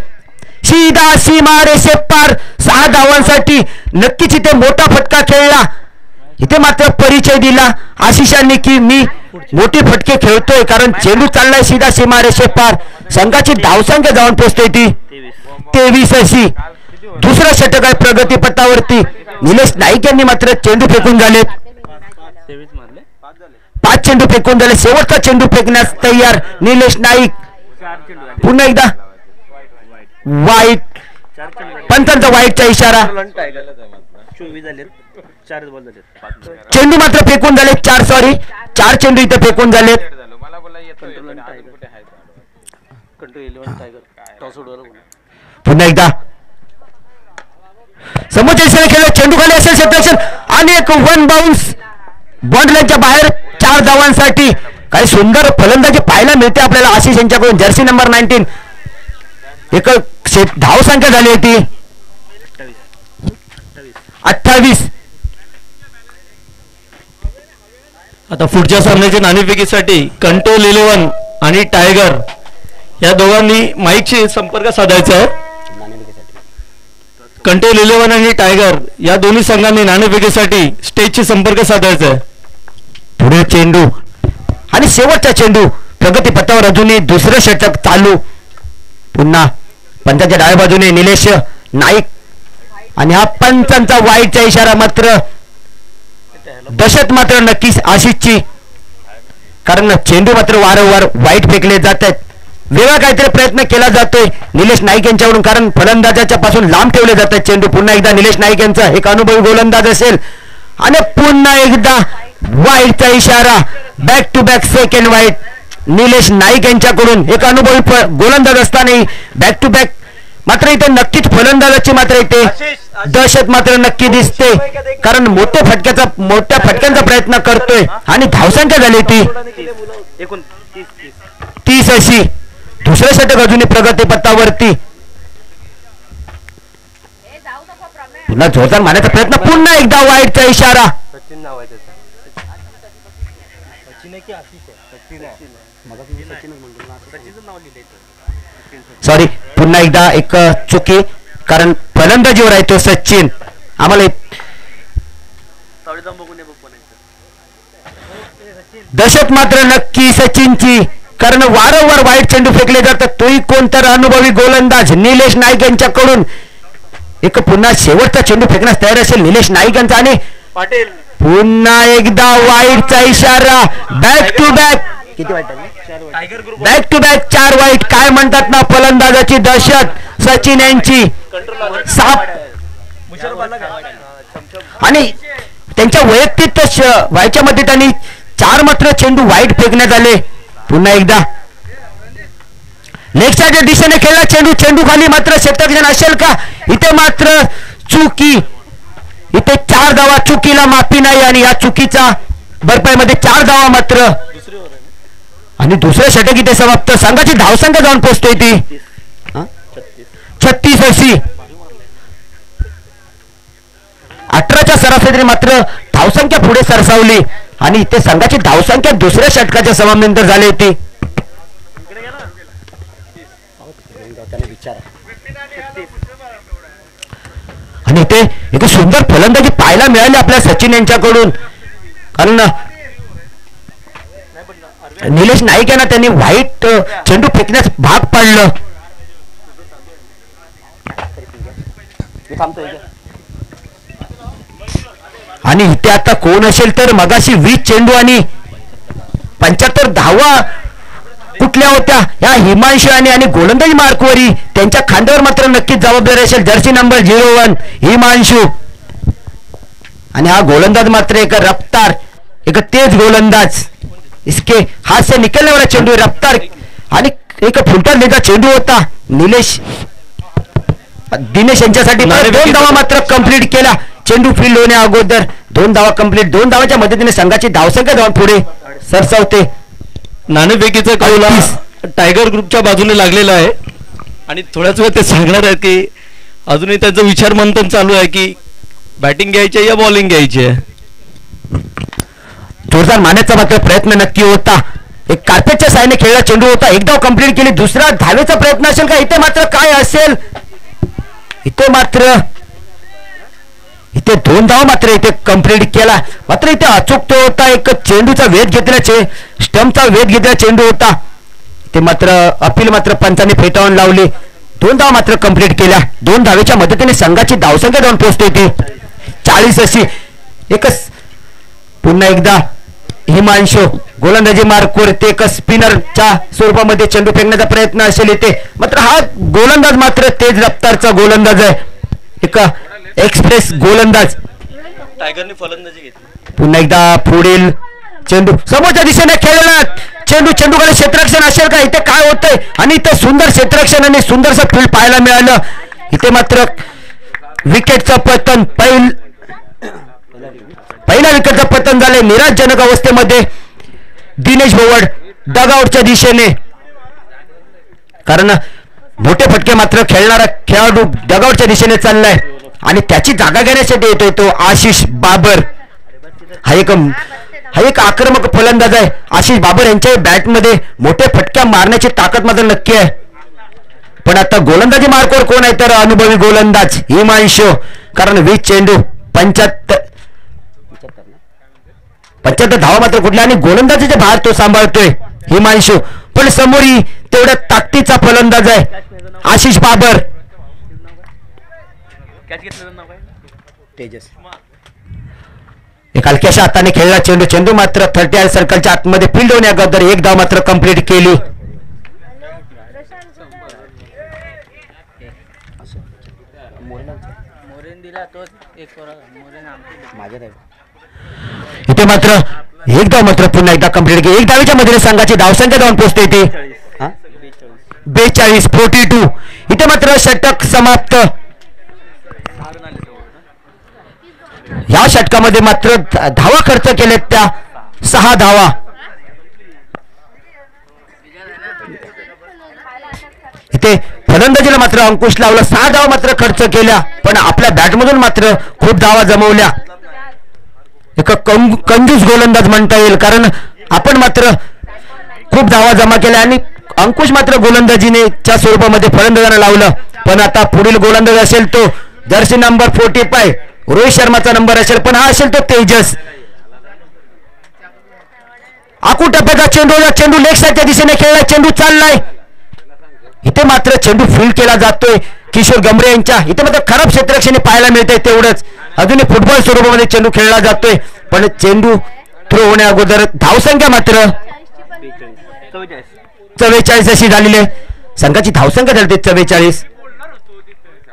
सीधा सीमा रेषे पार. 6 धावांसाठी नक्कीच इथे मोठा फटका खेळला. इथे मात्र परिचय दिला आशिषांनी की मी मोठी फटके खेळतोय, कारण चेंडू चाललाय सीधा सीमा रेषे पार. संघाची धावसंख्या जाऊन पोहोचते ती 23. दुसरं षटक आहे प्रगती पथावरती. निलेश नाईक यांनी मात्र चेंडू फेकून झालेत. 5 चेंडू फेकून झाले. शेवटचा चेंडू फेकण्यास तयार निलेश नाईक. पुन्हा एकदा वाईट, पंचांचा वाईटचा इशारा. चेंडू मात्र फेकून झाले 4 चेंडू इथे फेकून झालेत. पुन्हा एकदा समोरच्या दिशेने खेळला. चेंडू खाली असेल क्षेत्ररक्षण आणि एक 1 बाउन्स बॉन्डलाईनच्या बाहेर. 4 धावांसाठी काही सुंदर फलंदाजी पाहायला मिळते आपल्याला आशिष यांच्याकडून. Jersey number 19. एक धाव संख्या झाली होती 28. आता पुढच्या सामन्याच्या नाणेफेकीसाठी कंट्रोल 11 आणि टायगर या दोघांनी माईकशी संपर्क साधायचा आहे. कंट्रोल 11 आणि टायगर या दोन्ही संघांनी नाणेफेकीसाठी स्टेजशी संपर्क साधायचा आहे. पुढे चेंडू आणि शेवटचा चेंडू प्रगती पथावर. अजूनही दुसरं षटक चालू. पुन्हा पंचांच्या डाव्या बाजूने निलेश नाईक आणि हा पंचांचा वाईटचा इशारा. मात्र दहशत मात्र नक्कीच आशिषची, कारण चेंडू मात्र वारंवार वाईट फेकले जात आहेत. वेगळा काहीतरी प्रयत्न केला जातोय निलेश नाईक यांच्याकडून, कारण फलंदाजाच्या पासून लांब ठेवले जात आहेत चेंडू. पुन्हा एकदा निलेश नाईक यांचा एक अनुभवी गोलंदाज असेल आणि पुन्हा एकदा वाईटचा इशारा. बॅक टू बॅक सेकंड वाईट निलेश नाईक यांच्याकडून. एक अनुभवी गोलंदाज असतानाही बॅक टू बॅक. मात्र इथे नक्कीच फलंदाजाची मात्र इथे दहशत मात्र नक्की दिसते, कारण मोठ्या फटक्यांचा प्रयत्न करतोय आणि धावसंख्या झाली ती 30 अशी. दुसरं षटक अजूनही प्रगती पथावरती. पुन्हा जोरदार मारण्याचा प्रयत्न. पुन्हा एकदा वाईटचा इशारा. सॉरी, पुन्हा एकदा एक चुकी, कारण फलंदाजीवर आहे तो सचिन. आम्हाला दहशत मात्र नक्की सचिनची, कारण वारंवार वाईट चेंडू फेकले जातात. तोही कोणतर अनुभवी गोलंदाज निलेश नाईक यांच्याकडून. एक पुन्हा शेवटचा चेंडू फेकण्यास तयार असेल निलेश नाईक यांचा आणि पाटील. पुन्हा एकदा वाईटचा इशारा. Back to back back to back 4 वाईट. काय म्हणतात ना फलंदाजाची दहशत सचिन यांची. आणि त्यांच्या वैयक्तिक व्हायच्या मध्ये त्यांनी 4 मात्र चेंडू वाईट फेकण्यात आले. पुन्हा एकदा लेग साईडच्या दिशेने खेळला चेंडू. चेंडू खाली मात्र क्षेत्ररक्षण असेल का? इथे मात्र चुकी. इथे 4 धावा. चुकीला माफी नाही आणि या चुकीचा भरपाईमध्ये 4 धावा मात्र आणि दुसरं षटक इथे समाप्त. संघाची धावसंख्या जाऊन पोहोचतोय ती 36 अशी. 18च्या सरासरी मात्र धावसंख्या पुढे सरसावली आणि इथे संघाची धावसंख्या दुसऱ्या षटकाच्या समाप्तीनंतर झाली होती. आणि इथे एक सुंदर फलंदाजी पाहायला मिळाली आपल्या सचिन यांच्याकडून. कारण निलेश नाईक यांना त्यांनी व्हाईट चेंडू फेकण्यास भाग पाडलं. आणि इथे आता कोण असेल तर मगाशी 20 चेंडू आणि 75 धावा कुठल्या होत्या या हिमांशू आणि गोलंदाजी मार्कवरी त्यांच्या खांद्यावर मात्र नक्कीच जबाबदारी असेल जर्सी नंबर 01 हिमांशू. आणि हा गोलंदाज मात्र एक रफ्तार एक तेज गोलंदाज. इसके हाथ से निकलने वाला चेंडू रफ्तार आणि एक फुलटा लेगा चेंडू होता. दिनेश यांच्यासाठी 2 धावा मात्र कंप्लीट केला. चेंडू फील्ड होण्या अगोदर 2 धावा कंप्लीट. 2 धावाच्या मदतीने संघाची धावसंख्या जाऊन पुढे सरसावते. नाणेफेकीचा कौला टायगर ग्रुपच्या बाजूने लागलेला आहे आणि थोड्याच वेळ ते सांगणार आहेत की अजूनही त्यांचं विचार मंथन चालू आहे की बॅटिंग घ्यायची या बॉलिंग घ्यायची आहे. जोरदार मारण्याचा मात्र प्रयत्न नक्की होता. एक कार्पेटच्या साहाय्याने खेळला चेंडू होता. एक धाव कंप्लीट केली. दुसरा धावेचा प्रयत्न असेल का इथे मात्र काय असेल. इथे 2 धावा मात्र इथे कंप्लीट केला. मात्र इथे अचूक तो होता. एक चेंडूचा वेध घेतला स्टंपचा वेध घेतला चेंडू होता. ते मात्र अपील मात्र पंचांनी फेटाळून लावली. 2 धावा मात्र कंप्लीट केल्या. 2 धावेच्या मदतीने संघाची धावसंख्या जाऊन पोहोचते ती 40 अशी. एकच पुन्हा एकदा हिमांशू गोलंदाजी मार्कवर ते एक स्पिनरच्या स्वरूपामध्ये चेंडू फेकण्याचा प्रयत्न असेल इथे. मात्र हा गोलंदाज मात्र तेज रफ्तारचा गोलंदाज आहे. एक एक्सप्रेस गोलंदाज. टायगरने फलंदाजी घेतली. पुन्हा एकदा पुढील चेंडू समोरच्या दिशेने खेळला चेंडूकडे क्षेत्ररक्षण असेल का इथे काय होतंय. आणि इथे सुंदर क्षेत्ररक्षण आणि सुंदरसं फील्ड पाहायला मिळालं. इथे मात्र विकेटचं पतन पहिल्या विकेटचं पतन झाले. निराशजनक अवस्थेमध्ये दिनेश भोवड डगआउटच्या दिशेने. कारण मोठे फटके मात्र खेळणारा खेळाडू डगआउटच्या दिशेने चाललाय आणि त्याची जागा घेण्यासाठी येतोय तो आशिष बाबर. हा एक आक्रमक फलंदाज आहे. आशिष बाबर यांच्या बॅटमध्ये मोठे फटक्या मारण्याची ताकद मात्र नक्की आहे. पण आता गोलंदाजी मार्कवर कोण आहे तर अनुभवी गोलंदाज हिमांशू. कारण 20 चेंडू 75 धावा मात्र कुठल्या आणि गोलंदाजीचे भार तो सांभाळतोय हिमांशू. पण समोरही तेवढ्या ताकदीचा फलंदाज आहे आशिष बाबर. एक हलक्याशा हाताने खेळला चेंडू मात्र 30 सर्कलच्या आतमध्ये फील्ड होण्या अगोदर 1 धाव मात्र कंप्लीट केली. इथे मात्र 1 धाव मात्र पुन्हा एकदा कंप्लीट केली. 1 धावेच्या मधील संघाची धावसंख्या जाऊन पोहोचते इथे 42. इथे मात्र षटक समाप्त. या षटकामध्ये मात्र धावा खर्च केलेत त्या 6 धावा. इथे फलंदाजीला मात्र अंकुश लावला. 6 धावा मात्र खर्च केल्या पण आपल्या बॅटमधून मात्र खूप धावा जमवल्या. एक कंजूस गोलंदाज म्हणता येईल कारण आपण मात्र खूप धावा जमा केल्या आणि अंकुश मात्र गोलंदाजीने च्या स्वरूपामध्ये फलंदाजांना लावलं. पण आता पुढील गोलंदाज असेल तो जर्सी नंबर 45 रोहित शर्माचा नंबर असेल पण हा असेल तो तेजस. आकू टप्प्याचा चेंडू लेग साईडच्या दिशेने खेळला. चेंडू चाललाय. इथे मात्र चेंडू फील्ड केला जातोय किशोर गमरे यांच्या. इथे मात्र खराब क्षेत्ररक्षणे पाहायला मिळते. तेवढंच अजूनही फुटबॉल स्वरूपामध्ये चेंडू खेळला जातोय पण चेंडू थ्रो होण्या अगोदर धावसंख्या मात्र 44 अशी झालेली आहे. संघाची धावसंख्या झाली 44.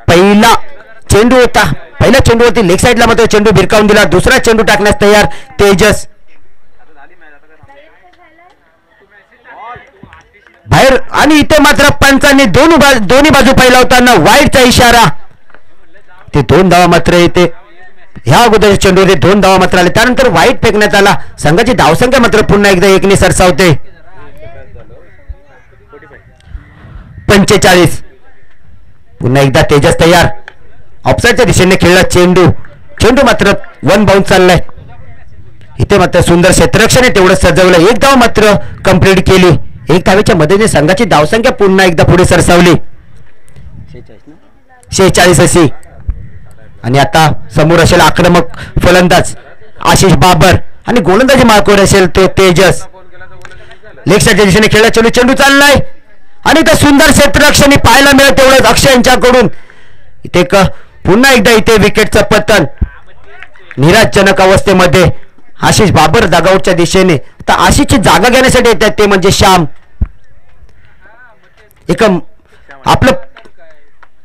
पहिला चेंडू होता. पहिल्या चेंडूवरती लेग साईडला मात्र चेंडू भिरकावून दिला. दुसरा चेंडू टाकण्यास तयार तेजस. बाहेर आणि इथे मात्र पंचांनी दोन्ही बाजू पाहिला होताना वाईडचा इशारा. ते 2 धावा मात्र येते. ह्या अगोदर चेंडूवरती 2 धावा मात्र आले. त्यानंतर वाईट फेकण्यात आला. संघाची धावसंख्या मात्र पुन्हा एकदा 1 ने सरसावते. 45. पुन्हा एकदा तेजस तयार. ऑफसाईडच्या दिशेने खेळला चेंडू. चेंडू मात्र वन बाउंस चाललाय. इथे मात्र सुंदर क्षेत्ररक्षण तेवढं सजवलं. एक धाव मात्र कंप्लीट केली. एक धावेच्या मदतीने संघाची धावसंख्या पुन्हा एकदा पुढे सरसावली. 46 अशी. आणि आता समोर असेल आक्रमक फलंदाज आशिष बाबर आणि गोलंदाजी मार्कवर असेल तो तेजस. लेग साईडच्या दिशेने खेळला चेंडू. चेंडू चाललाय आणि ते सुंदर क्षेत्ररक्षण पाहायला मिळत तेवढंच अक्षय यांच्याकडून. इथे पुन्हा एकदा इथे विकेटचं पतन. निराशजनक अवस्थेमध्ये आशिष बाबर जागाऊटच्या दिशेने. तर आशिषची जागा घेण्यासाठी येतात ते म्हणजे श्याम. एक आपलं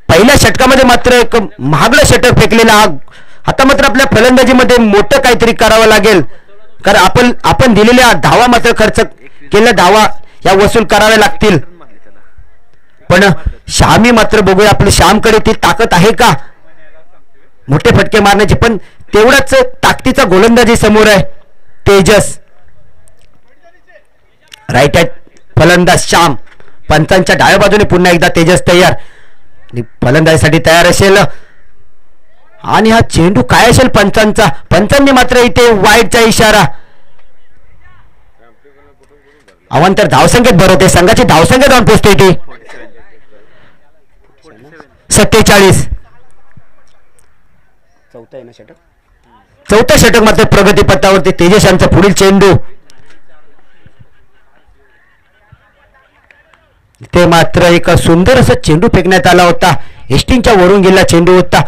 पहिल्या षटकामध्ये मात्र एक महागडं षटक फेकलेला. आता मात्र आपल्या फलंदाजीमध्ये मोठं काहीतरी करावं लागेल. कारण आपण दिलेल्या धावा मात्र खर्च केलेल्या धावा या वसूल कराव्या लागतील. पण श्यामी मात्र बघूया आपल्या श्यामकडे ती ताकद आहे का मोठे फटके मारण्याची. पण तेवढाच ताकदीचा गोलंदाजी समोर आहे तेजस. राईट हँड फलंदाज श्याम. पंचांच्या डाव्या बाजूने पुन्हा एकदा तेजस तयार. फलंदाजीसाठी तयार असेल. आणि हा चेंडू काय असेल पंचांचा. पंचांनी मात्र इथे वाईटचा इशारा. अवांतर धावसंख्येत भरवते. संघाची धावसंख्या जाऊन पोहोचते ती 47. चौथा षटक मात्र प्रगतीपथावरती तेजस यांचा पुढील चेंडू. ते मात्र एक सुंदर असा चेंडू फेकण्यात आला होता. एस्टिंगच्या वरून गेला चेंडू होता.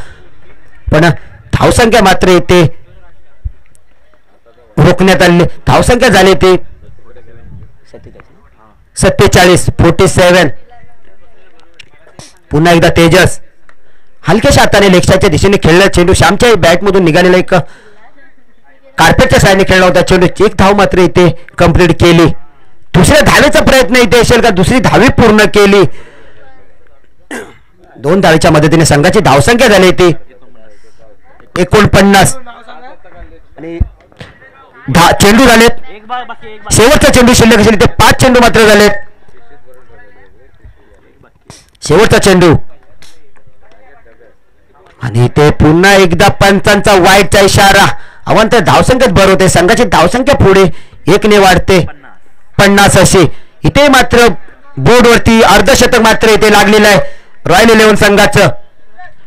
पण धावसंख्या मात्र इथे रोखण्यात आली. धावसंख्या झाली ते 47. 47. पुन्हा एकदा तेजस हलक्याशा हाताने लेगच्या दिशेने खेळला चेंडू. श्यामच्या बॅटमधून निघालेला एक कार्पेटच्या साहाय्याने खेळला होता चेंडू. एक धाव मात्र इथे कंप्लीट केली. दुसऱ्या धावेचा प्रयत्न इथे असेल का. दुसरी धावी पूर्ण केली. 2 धावेच्या मदतीने संघाची धावसंख्या झाली ती 49. आणि चेंडू झालेत. शेवटचा चेंडू शिल्लक असेल ते 5 चेंडू मात्र झालेत. शेवटचा चेंडू. आणि ते पुन्हा एकदा पंचांचा वाईटचा इशारा. अवांतर धावसंख्येत भर होते. संघाची धावसंख्या पुढे 1ने वाढते 50 अशी. इथे मात्र बोर्डवरती अर्धशतक मात्र इथे लागलेलं आहे रॉयल 11 संघाचं.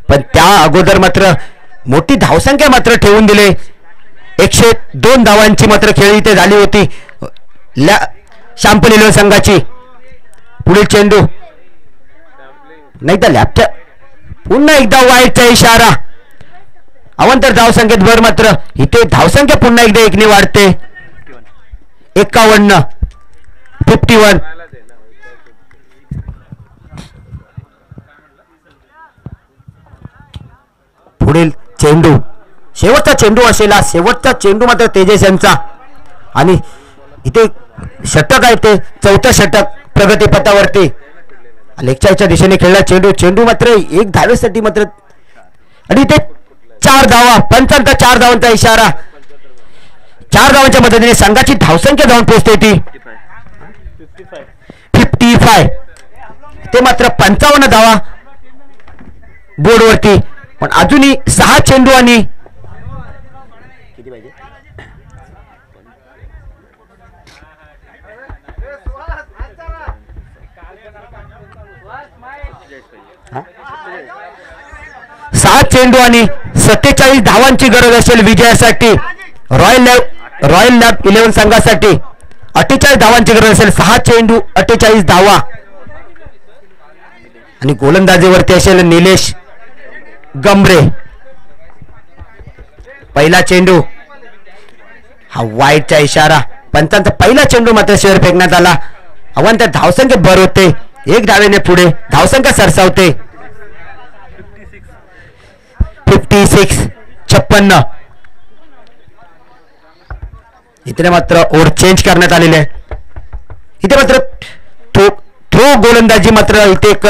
पण त्या अगोदर मात्र मोठी धावसंख्या मात्र ठेवून दिले. 102 धावांची मात्र खेळी इथे झाली होती शॅम्पल 11 संघाची. पुढील चेंडू नाही तर लॅपच्या पुन्हा एकदा वाईटचा इशारा. अवांतर धावसंख्येत भर मात्र इथे धावसंख्या पुन्हा एकदा 1ने वाढते 51. 51. पुढील चेंडू शेवटचा चेंडू असेल. शेवटचा चेंडू मात्र तेजस यांचा. आणि इथे षटक आहे ते 4थं षटक प्रगतीपथावरती. लेगच्या दिशेने खेळला चेंडू. चेंडू मात्र 1 धावेसाठी मात्र. आणि इथे 4 धावा. पंचांचा 4 धावांचा इशारा. 4 धावांच्या मदतीने संघाची धावसंख्या जाऊन पोहोचते ती 55. ते मात्र 55 धावा बोर्डवरती. पण अजूनही 6 चेंडू आणि किती पाहिजे 6 चेंडू आणि 47 धावांची गरज असेल विजयासाठी. रॉयल 11 संघासाठी 48 धावांची गरज असेल. 6 चेंडू 48 धावा. आणि गोलंदाजीवरती असेल निलेश गमरे. पहिला चेंडू हा वाईटचा इशारा. पंचांचा पहिला चेंडू मात्र शेअर फेकण्यात आला. अवांतर धावसंख्येत भर होते. 1 धावेने पुढे धावसंख्या सरसावते 56. 56. इथे मात्र ओव्हर चेंज करण्यात आलेले आहे. इथे मात्र थ्रो गोलंदाजी मात्र इथे एक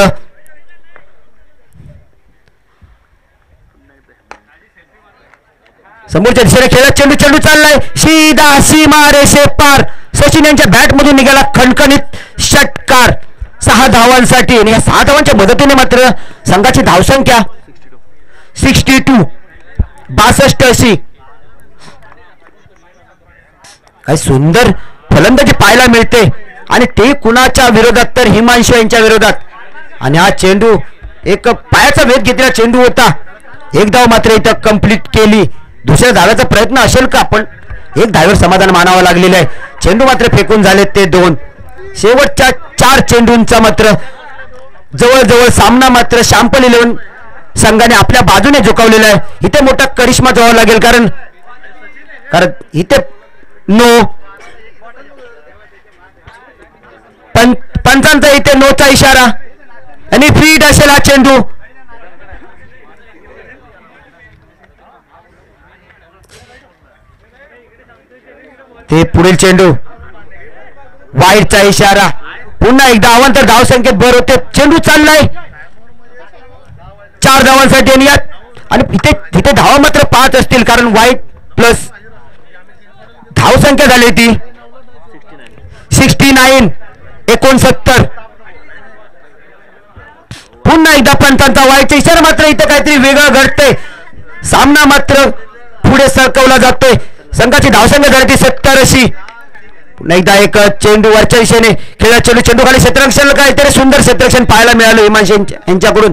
समोरच्या दिशेने खेळत चेंडू. चेंडू चाललाय सीधा सीमा रेषे पार. सचिन यांच्या बॅट मधून निघाला खणखणीत षटकार. 6 धावा धावांसाठी आणि या 6 धावांच्या मदतीने मात्र संघाची धावसंख्या 62 62 अशी. काही सुंदर फलंदाजी पाहायला मिळते आणि ते कुणाच्या विरोधात तर हिमांशू यांच्या विरोधात. आणि हा चेंडू एक पायाचा वेध घेतलेला चेंडू होता. एक धाव मात्र इथं कंप्लीट केली. दुसऱ्या धाव्याचा प्रयत्न असेल का, पण एक धावेवर समाधान मानावं लागलेलं आहे. चेंडू मात्र फेकून झालेत ते 2. शेवटच्या 4 चेंडूंचा मात्र जवळजवळ सामना मात्र शॅम्पल 11 संघाने आपल्या बाजूने झुकवलेला आहे. इथे मोठा करिश्मा जावं लागेल, कारण इथे नो पंचांचा इथे नोचा इशारा आणि फीड असेल हा चेंडू. ते पुढील चेंडू वाईडचा इशारा. पुन्हा एकदा अवांतर धावसंख्येत भर होते. चेंडू चाललाय 4 धावांसाठी आणि यात आणि तिथे धावा मात्र 5 असतील, कारण वाईट प्लस धावसंख्या झाली ती 69 69. पुन्हा एकदा पंचांचा वाईटचा इशारा. मात्र इथं काहीतरी वेगळं घडतंय. सामना मात्र पुढे सरकवला जातोय. संघाची धावसंख्या झाली ती 70 अशी. पुन्हा एकदा एक चेंडू वरच्या दिशेने खेळला. चेंडू खाली क्षेत्ररक्षण काहीतरी सुंदर क्षेत्ररक्षण पाहायला मिळालं हिमांशू यांच्याकडून.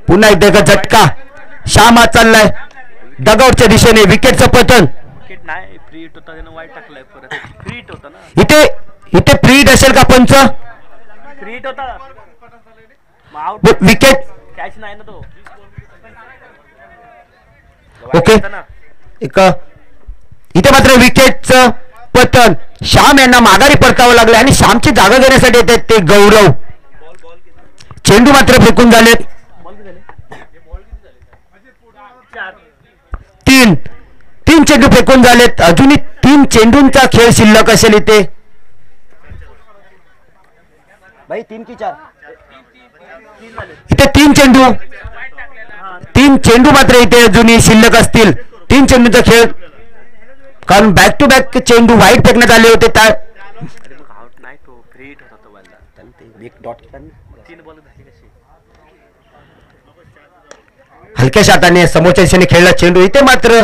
पुन्हा एकदा एक झटका. श्यामा चाललाय डगआउटच्या दिशेने. विकेटचं पतन. इथे इथे फ्रीट असेल का पंच? Wicket okay. एक इथे मात्र विकेटचं पतन. श्याम यांना माघारी परतावं लागलं आणि श्यामची जागा घेण्यासाठी येतात ते गौरव. चेंडू मात्र फेकून झालेत 3 चेंडू फेकून झालेत. अजूनही 3 चेंडूंचा खेळ शिल्लक असेल इथे. भाई 3 की 4 इथे 3 चेंडू मात्र इथे अजूनही शिल्लक असतील. 3 चेंडूचा खेळ, कारण बॅक टू बॅक चेंडू वाईट फेकण्यात आले होते. हलक्या हाताने समोरच्या दिशेने खेळला चेंडू. इथे मात्र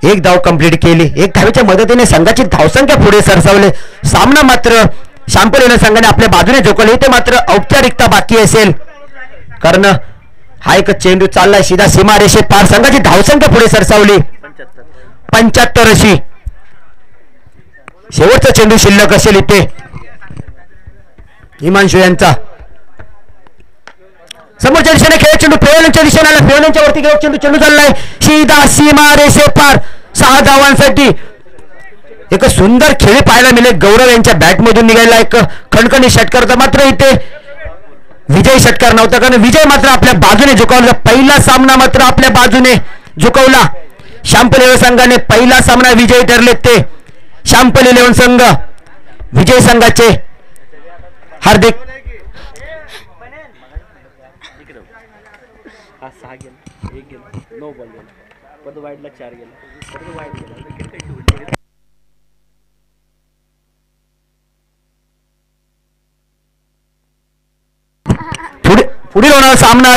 एक धाव कंप्लीट केली. एक धावेच्या मदतीने संघाची धावसंख्या पुढे सरसावले. सामना मात्र शॅम्पल 11 संघाने आपल्या बाजूने झोकवले. इथे मात्र औपचारिकता बाकी असेल, कारण हा एक चेंडू चाललाय सीधा सीमारेषे पार. संघाची धावसंख्या पुढे सरसावली 75 अशी. शेवटचा चेंडू शिल्लक असेल इथे हिमांशू यांचा. समोरच्या दिशेने खेळ चेंडू फेवलेंच्या दिशेने आला. फेवलेंच्या वरती गेला चेंडू. चेंडू चाललाय सीधा सीमारेषे पार 6 धावांसाठी. एक सुंदर खेळी पाहायला मिळेल. गौरव यांच्या बॅट मधून निघायला एक खणखणी षटकार होता. मात्र इथे विजय षटकार नव्हता, कारण विजय मात्र आपल्या बाजूने झुकवला. पहिला सामना मात्र आपल्या बाजूने झुकवला. शॅम्पल 11 संघाने पहिला सामना विजयी ठरले. ते शॅम्पल 11 संघ विजय संघाचे हार्दिक पुढील होणारा सामना